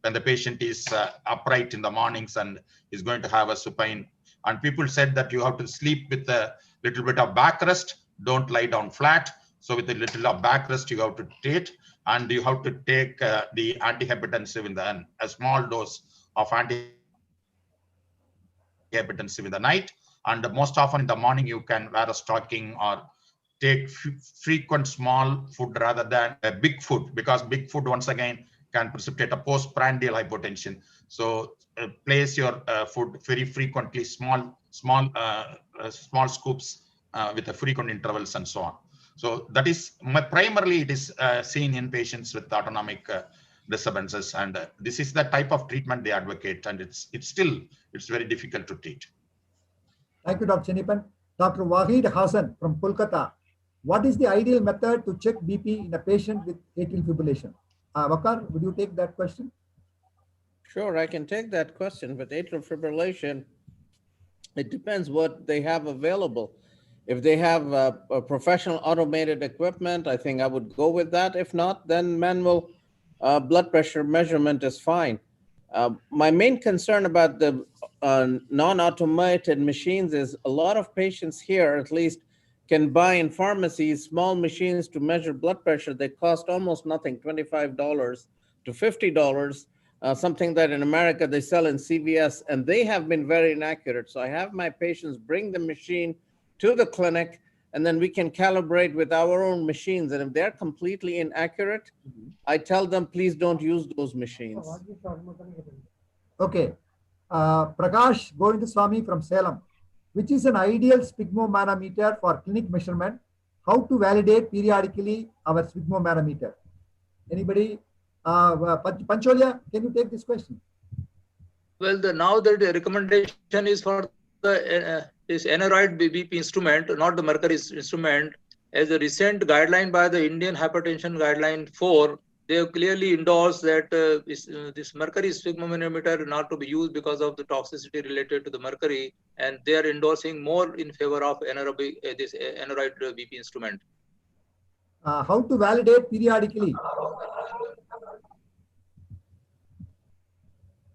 when the patient is upright in the mornings and is going to have a supine. And people said that you have to sleep with a little bit of backrest, don't lie down flat. So with a little of backrest, you have to take, and you have to take the antihypertensive in a small dose of antihypertensive in the night. And most often in the morning, you can wear a stocking or take frequent small food rather than a big food, because big food once again can precipitate a postprandial hypotension. So place your food very frequently, small scoops with the frequent intervals and so on. So that is primarily it is seen in patients with autonomic disturbances, and this is the type of treatment they advocate, and it's very difficult to treat. Thank you, Dr. Cheniappan. Dr. Wahid Hassan from Kolkata. What is the ideal method to check BP in a patient with atrial fibrillation? Waqar, would you take that question? Sure, I can take that question. With atrial fibrillation, it depends what they have available. If they have a professional automated equipment, I think I would go with that. If not, then manual blood pressure measurement is fine. My main concern about the non-automated machines is a lot of patients here, at least, can buy in pharmacies small machines to measure blood pressure. They cost almost nothing, $25 to $50, something that in America they sell in CVS, and they have been very inaccurate. So I have my patients bring the machine to the clinic, and then we can calibrate with our own machines. And if they're completely inaccurate, I tell them, please don't use those machines. Okay. Prakash Govindaswamy from Salem. Which is an ideal sphygmomanometer for clinic measurement? How to validate periodically our sphygmomanometer? Anybody? Pancholia, can you take this question? Well, now the recommendation is for the this aneroid BP instrument, not the mercury instrument. As a recent guideline by the Indian Hypertension Guideline 4, they have clearly endorsed that this mercury sphygmomanometer not to be used because of the toxicity related to the mercury, and they are endorsing more in favor of this aneroid BP instrument. How to validate periodically?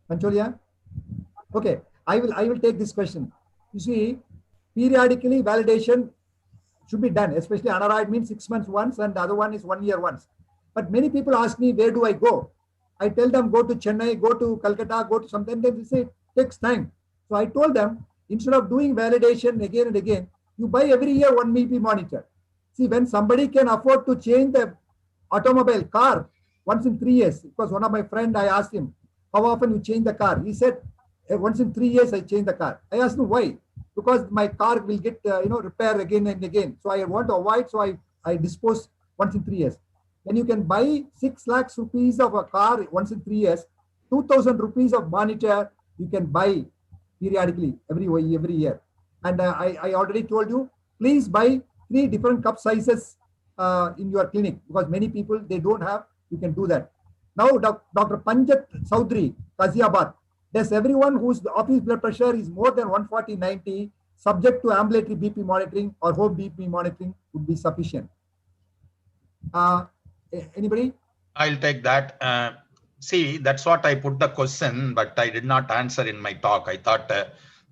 Pancholia? Okay, I will take this question. You see, periodically validation should be done, especially aneroid means 6 months once, and the other one is 1 year once. But many people ask me, where do I go? I tell them, go to Chennai, go to Calcutta, go to something. They say it takes time. So I told them, instead of doing validation again and again, you buy every year one BP monitor. See, when somebody can afford to change the automobile car once in 3 years, because one of my friend, I asked him, how often you change the car? He said, once in 3 years, I change the car. I asked him why? Because my car will get repair again and again. So I want to avoid, so I dispose once in 3 years. When you can buy 6 lakhs rupees of a car once in 3 years, 2,000 rupees of monitor you can buy periodically every year. And I already told you, please buy 3 different cup sizes in your clinic, because many people, they don't have, you can do that. Now, Dr. Panjat Saudri, Ghaziabad, does everyone whose office blood pressure is more than 140/90 subject to ambulatory BP monitoring or home BP monitoring would be sufficient? Anybody? I'll take that. See, that's what I put the question, but I did not answer in my talk. I thought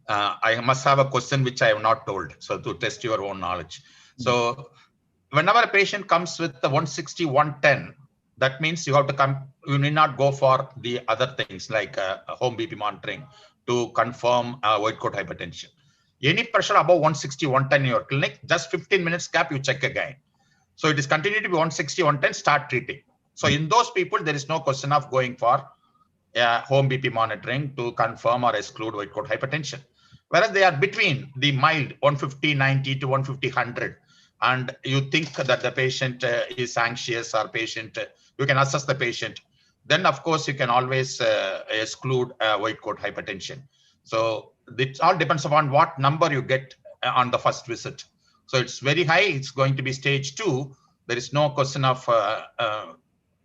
I must have a question which I have not told, so to test your own knowledge. So whenever a patient comes with the 160, 110, that means you have to come, you need not go for the other things like home BP monitoring to confirm white coat hypertension. Any pressure above 160, 110 in your clinic, just 15 minutes gap, you check again. So it is continued to be 160, 110, start treating. So in those people, there is no question of going for home BP monitoring to confirm or exclude white coat hypertension. Whereas they are between the mild 150/90 to 150/100, and you think that the patient is anxious or patient, you can assess the patient. Then of course you can always exclude white coat hypertension. So it all depends upon what number you get on the first visit. So it's very high, it's going to be stage 2. There is no question of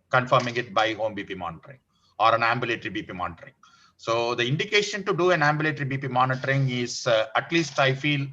confirming it by home BP monitoring or an ambulatory BP monitoring. So the indication to do an ambulatory BP monitoring is at least I feel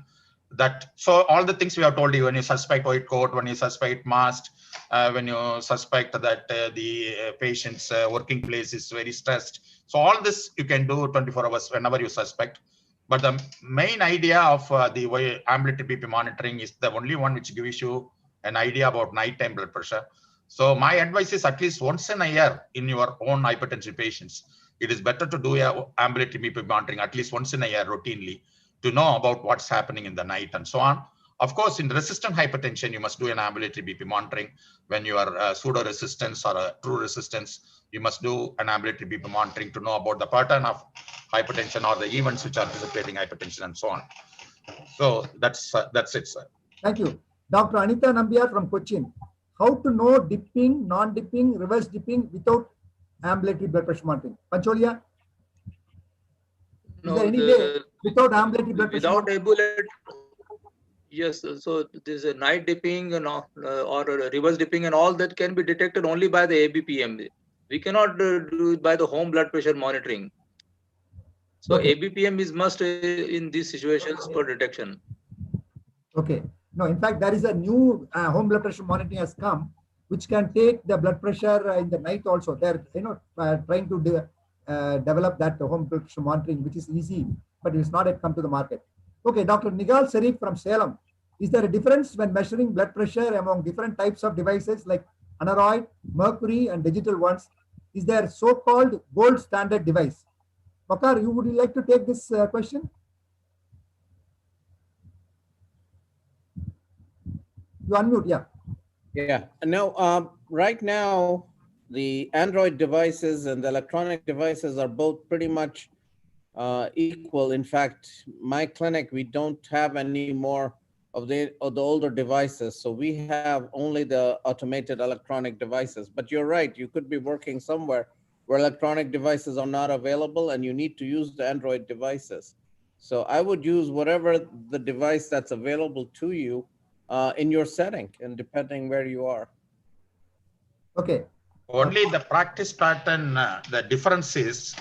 that, so all the things we have told you, when you suspect white coat, when you suspect mast, when you suspect that the patient's working place is very stressed. So all this you can do 24 hours whenever you suspect. But the main idea of the ambulatory BP monitoring is the only one which gives you an idea about nighttime blood pressure. So my advice is at least once in a year in your own hypertension patients, it is better to do a ambulatory BP monitoring at least once in a year routinely to know about what's happening in the night and so on. Of course, in resistant hypertension, you must do an ambulatory BP monitoring when you are pseudo resistance or a true resistance. You must do an ambulatory BP monitoring to know about the pattern of hypertension or the events which are precipitating hypertension and so on. So that's it, sir. Thank you. Dr. Anita Nambiar from Cochin. How to know dipping, non-dipping, reverse dipping without ambulatory blood pressure monitoring? Pancholia? Is there any way without ambulatory blood pressure without monitoring? ambulatory? Yes, so this is night dipping or reverse dipping and all that can be detected only by the ABPM. We cannot do it by the home blood pressure monitoring. So Okay. ABPM is must in these situations for detection. Okay. No, in fact, there is a new home blood pressure monitoring has come, which can take the blood pressure in the night also. They're trying to develop that home blood pressure monitoring, which is easy, but it's not yet come to the market. Okay, Dr. Nigal Sharif from Salem. Is there a difference when measuring blood pressure among different types of devices like aneroid, mercury, and digital ones? Is there so-called gold standard device? Waqar, would you like to take this question? You unmute, yeah. Yeah, no, right now, the Android devices and the electronic devices are both pretty much equal. In fact, my clinic, we don't have any more of the older devices. So we have only the automated electronic devices. But you're right, you could be working somewhere where electronic devices are not available and you need to use the Android devices. So I would use whatever the device that's available to you in your setting and depending where you are. Okay. Only the practice pattern, the difference is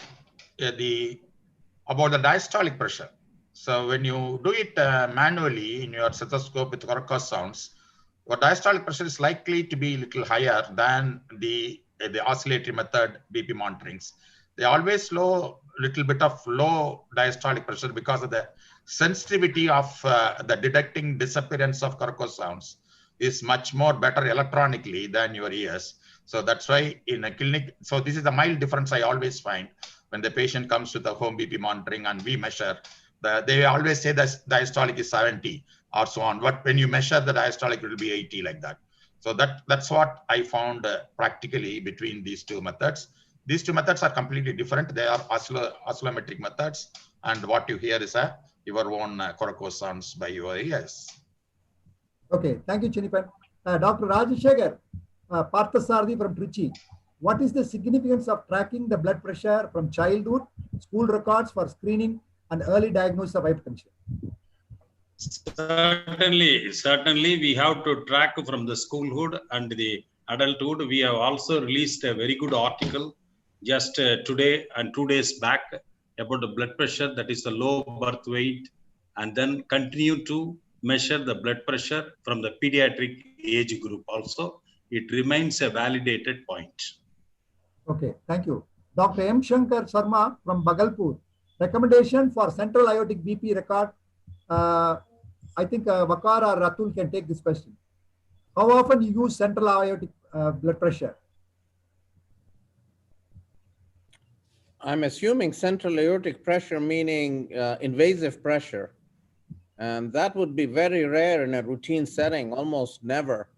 about the diastolic pressure. So when you do it manually in your stethoscope with Coraco's sounds, your diastolic pressure is likely to be a little higher than the oscillatory method BP monitorings. They always little bit of low diastolic pressure because of the sensitivity of the detecting disappearance of Coraco's sounds is much more better electronically than your ears. So that's why in a clinic, so this is a mild difference I always find when the patient comes with the home BP monitoring and we measure. They always say that diastolic is 70 or so on, but when you measure the diastolic, it will be 80 like that. So that's what I found practically between these two methods. These two methods are completely different. They are oscillometric methods, and what you hear is your own Coraco's sounds by your ears. Okay, thank you, Chinipan. Dr. Rajashekhar Parthasarthi from Trichy. What is the significance of tracking the blood pressure from childhood, school records for screening and early diagnosis of hypertension? Certainly, we have to track from the schoolhood and the adulthood. We have also released a very good article just today and 2 days back about the blood pressure, that is the low birth weight, and then continue to measure the blood pressure from the pediatric age group also. It remains a validated point. Okay, thank you. Dr. M. Shankar Sharma from Bhagalpur. Recommendation for central aortic BP record. I think Waqar or Ratul can take this question. How often you use central aortic blood pressure? I'm assuming central aortic pressure meaning invasive pressure. And that would be very rare in a routine setting, almost never.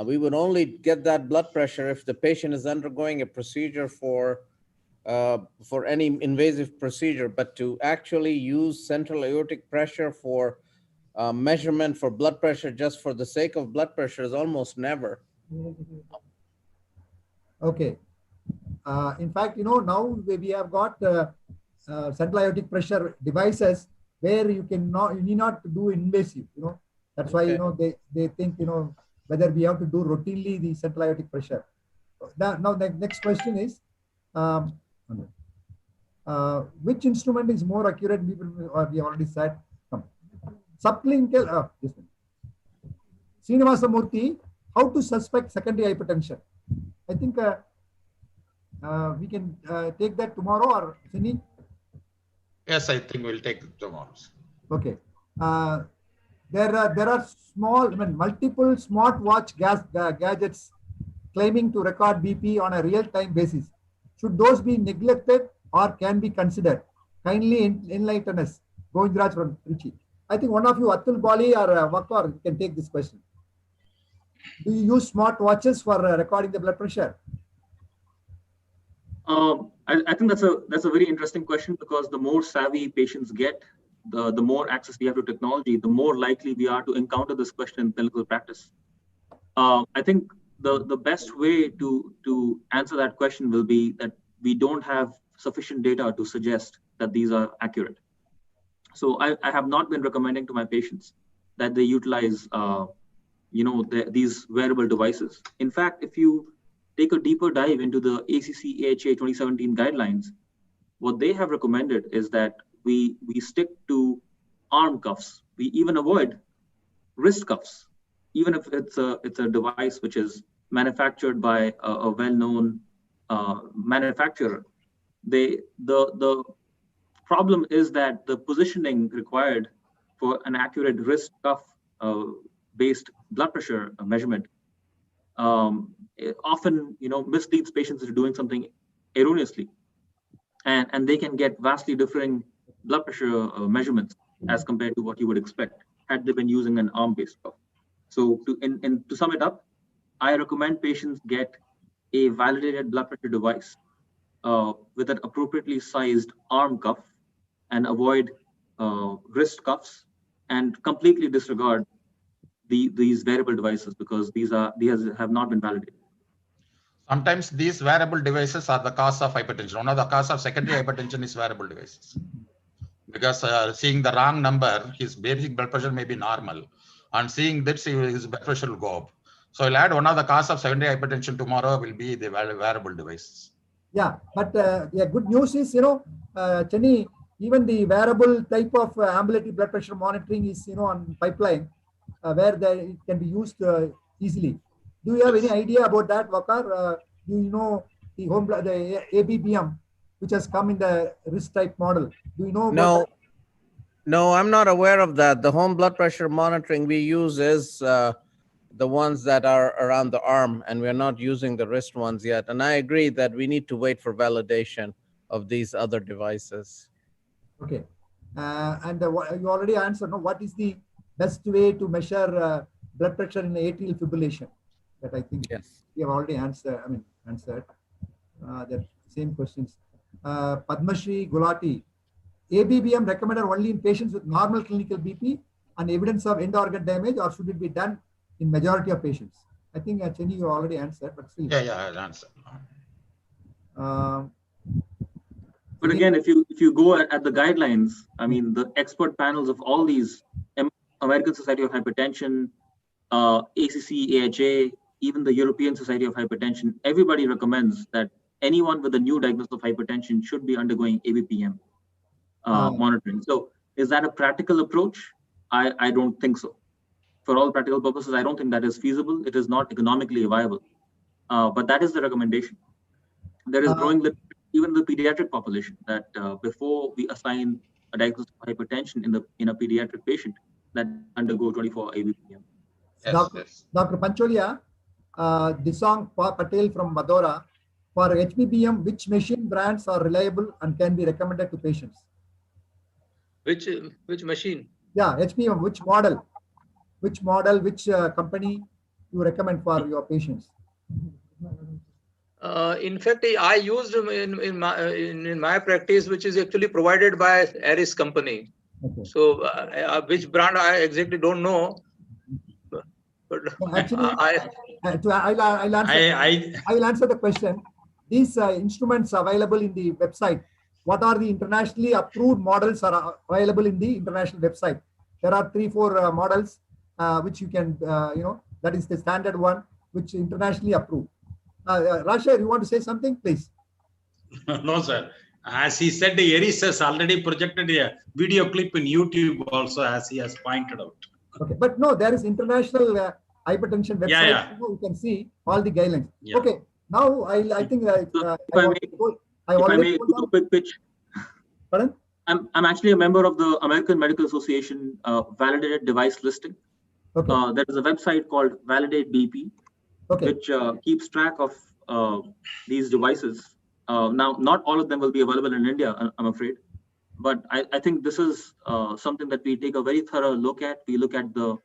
We would only get that blood pressure if the patient is undergoing a procedure for any invasive procedure, but to actually use central aortic pressure for measurement for blood pressure just for the sake of blood pressure is almost never. Okay. In fact, now we have got central aortic pressure devices where you need not do invasive, That's why, they think, whether we have to do routinely the central aortic pressure. Now the next question is, which instrument is more accurate? We already said. Subclinical, Srinivasa Murthy, how to suspect secondary hypertension? I think we can take that tomorrow, or Sini? Yes, I think we'll take it tomorrow. Okay. There are multiple smartwatch gadgets claiming to record BP on a real-time basis. Should those be neglected or can be considered? Kindly enlighten us. Govindraj from Trichy. I think one of you, Atul Bali or Waqar, can take this question. Do you use smartwatches for recording the blood pressure? I think that's a very interesting question, because the more savvy patients get, the more access we have to technology, the more likely we are to encounter this question in clinical practice. I think the best way to answer that question will be that we don't have sufficient data to suggest that these are accurate. So I have not been recommending to my patients that they utilize these wearable devices. In fact, if you take a deeper dive into the ACC AHA 2017 guidelines, what they have recommended is that we stick to arm cuffs. We even avoid wrist cuffs, even if it's a device which is manufactured by a well-known manufacturer. The problem is that the positioning required for an accurate wrist cuff based blood pressure measurement often misleads patients into doing something erroneously, and they can get vastly differing blood pressure measurements as compared to what you would expect had they been using an arm-based cuff. So to sum it up, I recommend patients get a validated blood pressure device with an appropriately sized arm cuff, and avoid wrist cuffs, and completely disregard these wearable devices, because these have not been validated. Sometimes these wearable devices are the cause of hypertension. One of the cause of secondary hypertension is wearable devices. Because seeing the wrong number, his basic blood pressure may be normal. And seeing this, his blood pressure will go up. So I'll add one of the cause of secondary hypertension tomorrow will be the wearable devices. Yeah, but the good news is, Chenny, even the wearable type of ambulatory blood pressure monitoring is, on pipeline, where it can be used easily. Do you have any idea about that, Waqar? Do you know the the ABBM, which has come in the wrist type model? Do you know? No, I'm not aware of that. The home blood pressure monitoring we use is the ones that are around the arm, and we're not using the wrist ones yet. And I agree that we need to wait for validation of these other devices. Okay. And you already answered, no, what is the best way to measure blood pressure in atrial fibrillation? That I think Yes. we have already answered. The same questions. Padmashri Gulati, ABBM recommended only in patients with normal clinical BP and evidence of end organ damage, or should it be done in majority of patients? I think Chenny, you already answered, but still. Yeah, I'll answer. But again, if you go at the guidelines, I mean, the expert panels of all these, American Society of Hypertension, ACC, AHA, even the European Society of Hypertension, everybody recommends that anyone with a new diagnosis of hypertension should be undergoing ABPM monitoring. So is that a practical approach? I don't think so. For all practical purposes, I don't think that is feasible. It is not economically viable. But that is the recommendation. There is growing even the pediatric population that before we assign a diagnosis of hypertension in a pediatric patient, that undergo 24 ABPM. Yes. Dr. Pancholia, Disang Patel from Madora, for HBBM, which machine brands are reliable and can be recommended to patients? Which machine? Yeah, HBM, which model, which company you recommend for your patients? In fact, I used in my practice, which is actually provided by Aris company. Okay. So which brand I exactly don't know. But Actually, I'll answer the question. These instruments available in the website. What are the internationally approved models are available in the international website? There are 3-4 models which you can, that is the standard one, which internationally approved. Rasha, you want to say something, please? No, sir. As he said, Eris has already projected a video clip in YouTube also, as he has pointed out. Okay, but no, there is international hypertension website. Yeah. You can see all the guidelines. Yeah. Okay, now I think If I may do a quick pitch. Pardon? I'm actually a member of the American Medical Association validated device listing. Okay. There is a website called Validate BP, Okay. which keeps track of these devices. Now, not all of them will be available in India, I'm afraid. But I think this is something that we take a very thorough look at. We look at the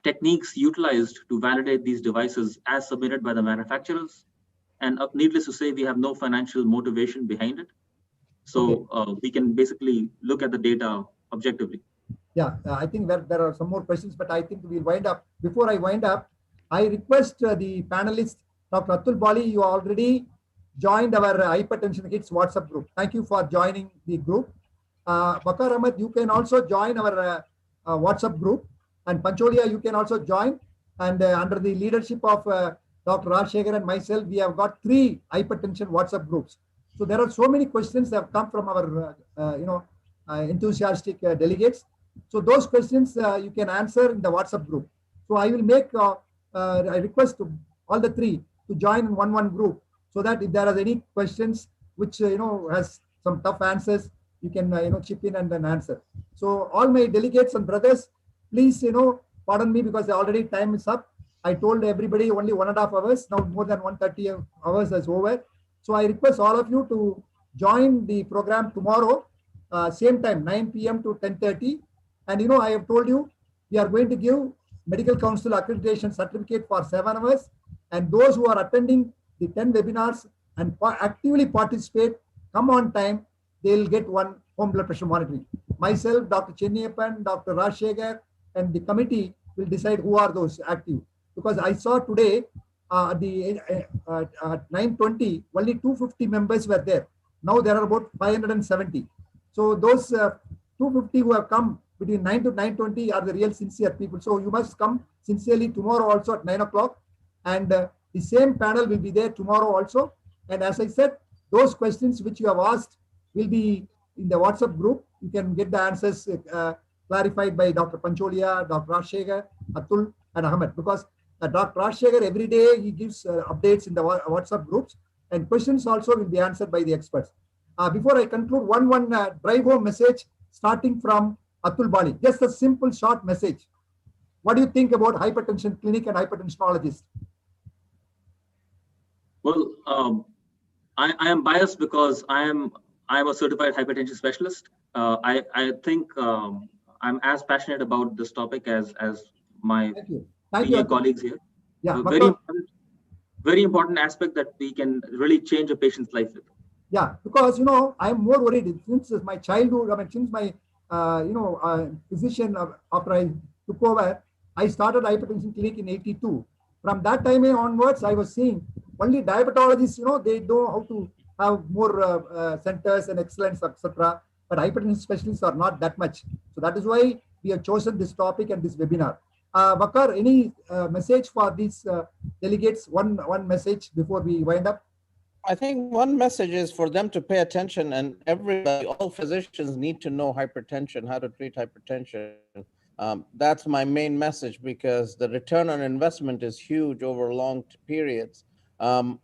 techniques utilized to validate these devices as submitted by the manufacturers. and needless to say, we have no financial motivation behind it. So we can basically look at the data objectively. Yeah, I think there are some more questions, but I think we'll wind up. Before I wind up, I request the panelists, Dr. Atul Bali, you already joined our Hypertension Hits WhatsApp group. Thank you for joining the group. Bakar Ahmed, you can also join our WhatsApp group, and Pancholia, you can also join. And under the leadership of Dr. Rajshekhar and myself, we have got 3 hypertension WhatsApp groups. So there are so many questions that have come from our, enthusiastic delegates. So those questions you can answer in the WhatsApp group. So I will make a request to all the 3 to join in one group, so that if there are any questions which has some tough answers, you can chip in and then answer. So all my delegates and brothers, please pardon me, because already time is up. I told everybody only 1.5 hours. Now more than 130 hours is over. So I request all of you to join the program tomorrow, same time, 9 p.m. to 10:30. And I have told you, we are going to give Medical Council accreditation certificate for 7 hours. And those who are attending the 10 webinars and actively participate, come on time, they'll get 1 home blood pressure monitoring. Myself, Dr. Chennappan, Dr. Rajshekhar, and the committee will decide who are those active. Because I saw today at 9:20, only 250 members were there. Now there are about 570. So those 250 who have come between 9 to 9:20 are the real sincere people. So you must come sincerely tomorrow also at 9 o'clock. And the same panel will be there tomorrow also. And as I said, those questions which you have asked will be in the WhatsApp group. You can get the answers clarified by Dr. Pancholia, Dr. Rajshekhar, Atul, and Ahmed. Because Dr. Rajshekhar, every day he gives updates in the WhatsApp groups, and questions also will be answered by the experts. Before I conclude, one drive home message starting from Atul Bali. Just a simple short message. What do you think about hypertension clinic and hypertensionologist? Well, I am biased because I am a certified hypertension specialist. I think I'm as passionate about this topic as my senior colleagues here. Yeah, very important aspect that we can really change a patient's life with. Yeah, because I'm more worried since my childhood. I mean, since my physician after I took over, I started hypertension clinic in '82. From that time onwards, I was seeing only diabetologists. They know how to have more centers and excellence, etc. But hypertension specialists are not that much. So that is why we have chosen this topic and this webinar. Bakar, any message for these delegates? One message before we wind up. I think one message is for them to pay attention, and everybody, all physicians need to know hypertension, how to treat hypertension. That's my main message, because the return on investment is huge over long periods.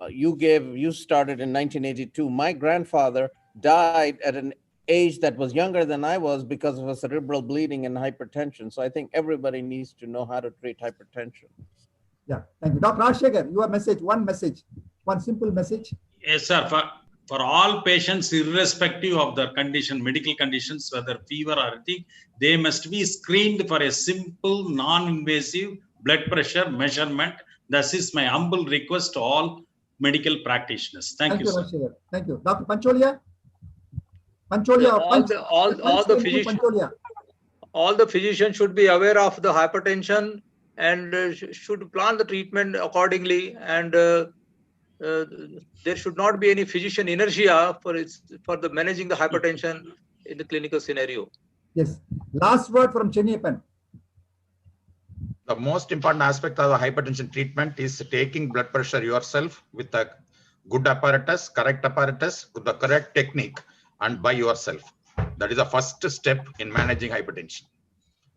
You started in 1982. My grandfather died at an age that was younger than I was because of a cerebral bleeding and hypertension. So I think everybody needs to know how to treat hypertension. Yeah, thank you. Dr. Rajshekhar, your message, one simple message. Yes, sir. For all patients, irrespective of their condition, medical conditions, whether fever or anything, they must be screened for a simple, non-invasive blood pressure measurement. This is my humble request to all medical practitioners. Thank you, sir. Rajshekhar. Thank you. Dr. Pancholia? All the physicians should be aware of the hypertension and should plan the treatment accordingly. And there should not be any physician inertia for the managing the hypertension in the clinical scenario. Yes. Last word from Chennappan. The most important aspect of the hypertension treatment is taking blood pressure yourself with a good apparatus, correct apparatus, with the correct technique, and by yourself. That is the first step in managing hypertension.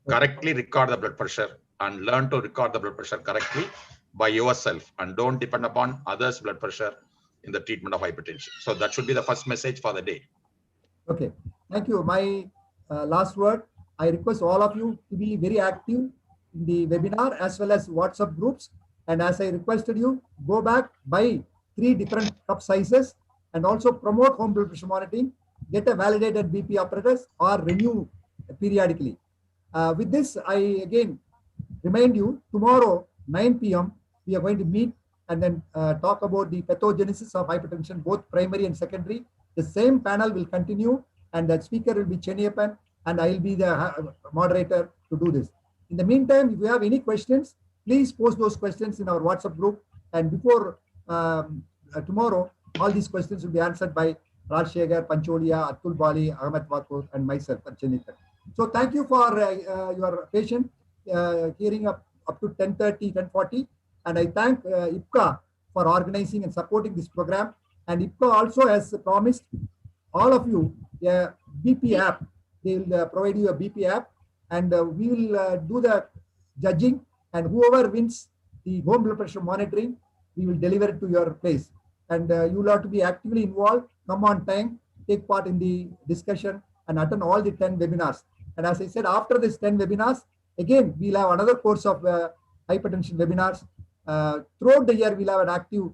Correctly record the blood pressure and learn to record the blood pressure correctly by yourself, and don't depend upon others' blood pressure in the treatment of hypertension. So that should be the first message for the day. Okay, thank you. My last word, I request all of you to be very active in the webinar as well as WhatsApp groups. And as I requested you, go back, buy 3 different cup sizes, and also promote home blood pressure monitoring, get a validated BP apparatus, or renew periodically. With this, I again remind you, tomorrow, 9 p.m., we are going to meet and then talk about the pathogenesis of hypertension, both primary and secondary. The same panel will continue, and the speaker will be Chenniyappan, and I will be the moderator to do this. In the meantime, if you have any questions, please post those questions in our WhatsApp group. And before tomorrow, all these questions will be answered by Rajshekhar, Pancholia, Atul Bali, Ahmed Wakur, and myself, Chenniyappan. So thank you for your patience hearing up to 10:30, 10:40. And I thank IPCA for organizing and supporting this program. And IPCA also has promised all of you a BP app. They will provide you a BP app, and we will do the judging, and whoever wins the home blood pressure monitoring, we will deliver it to your place. And you will have to be actively involved, come on time, take part in the discussion, and attend all the 10 webinars. And as I said, after this 10 webinars, again, we'll have another course of hypertension webinars. Throughout the year, we'll have an active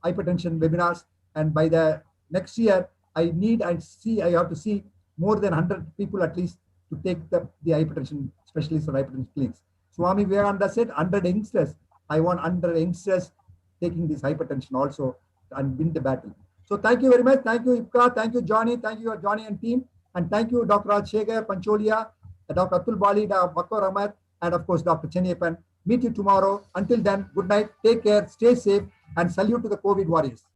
hypertension webinars. And by the next year, I have to see more than 100 people at least to take the hypertension specialists or hypertension clinics. Swami Vivekananda said 100 youngsters. I want 100 youngsters taking this hypertension also and win the battle. So thank you very much. Thank you, IPCA. Thank you, Johnny. Thank you, Johnny and team. And thank you, Dr. Rajshekhar, Pancholia, Dr. Atul Bali, Dr. Wakur Ahmed, and of course, Dr. Chenniyappan. Meet you tomorrow. Until then, good night. Take care. Stay safe. And salute to the COVID warriors.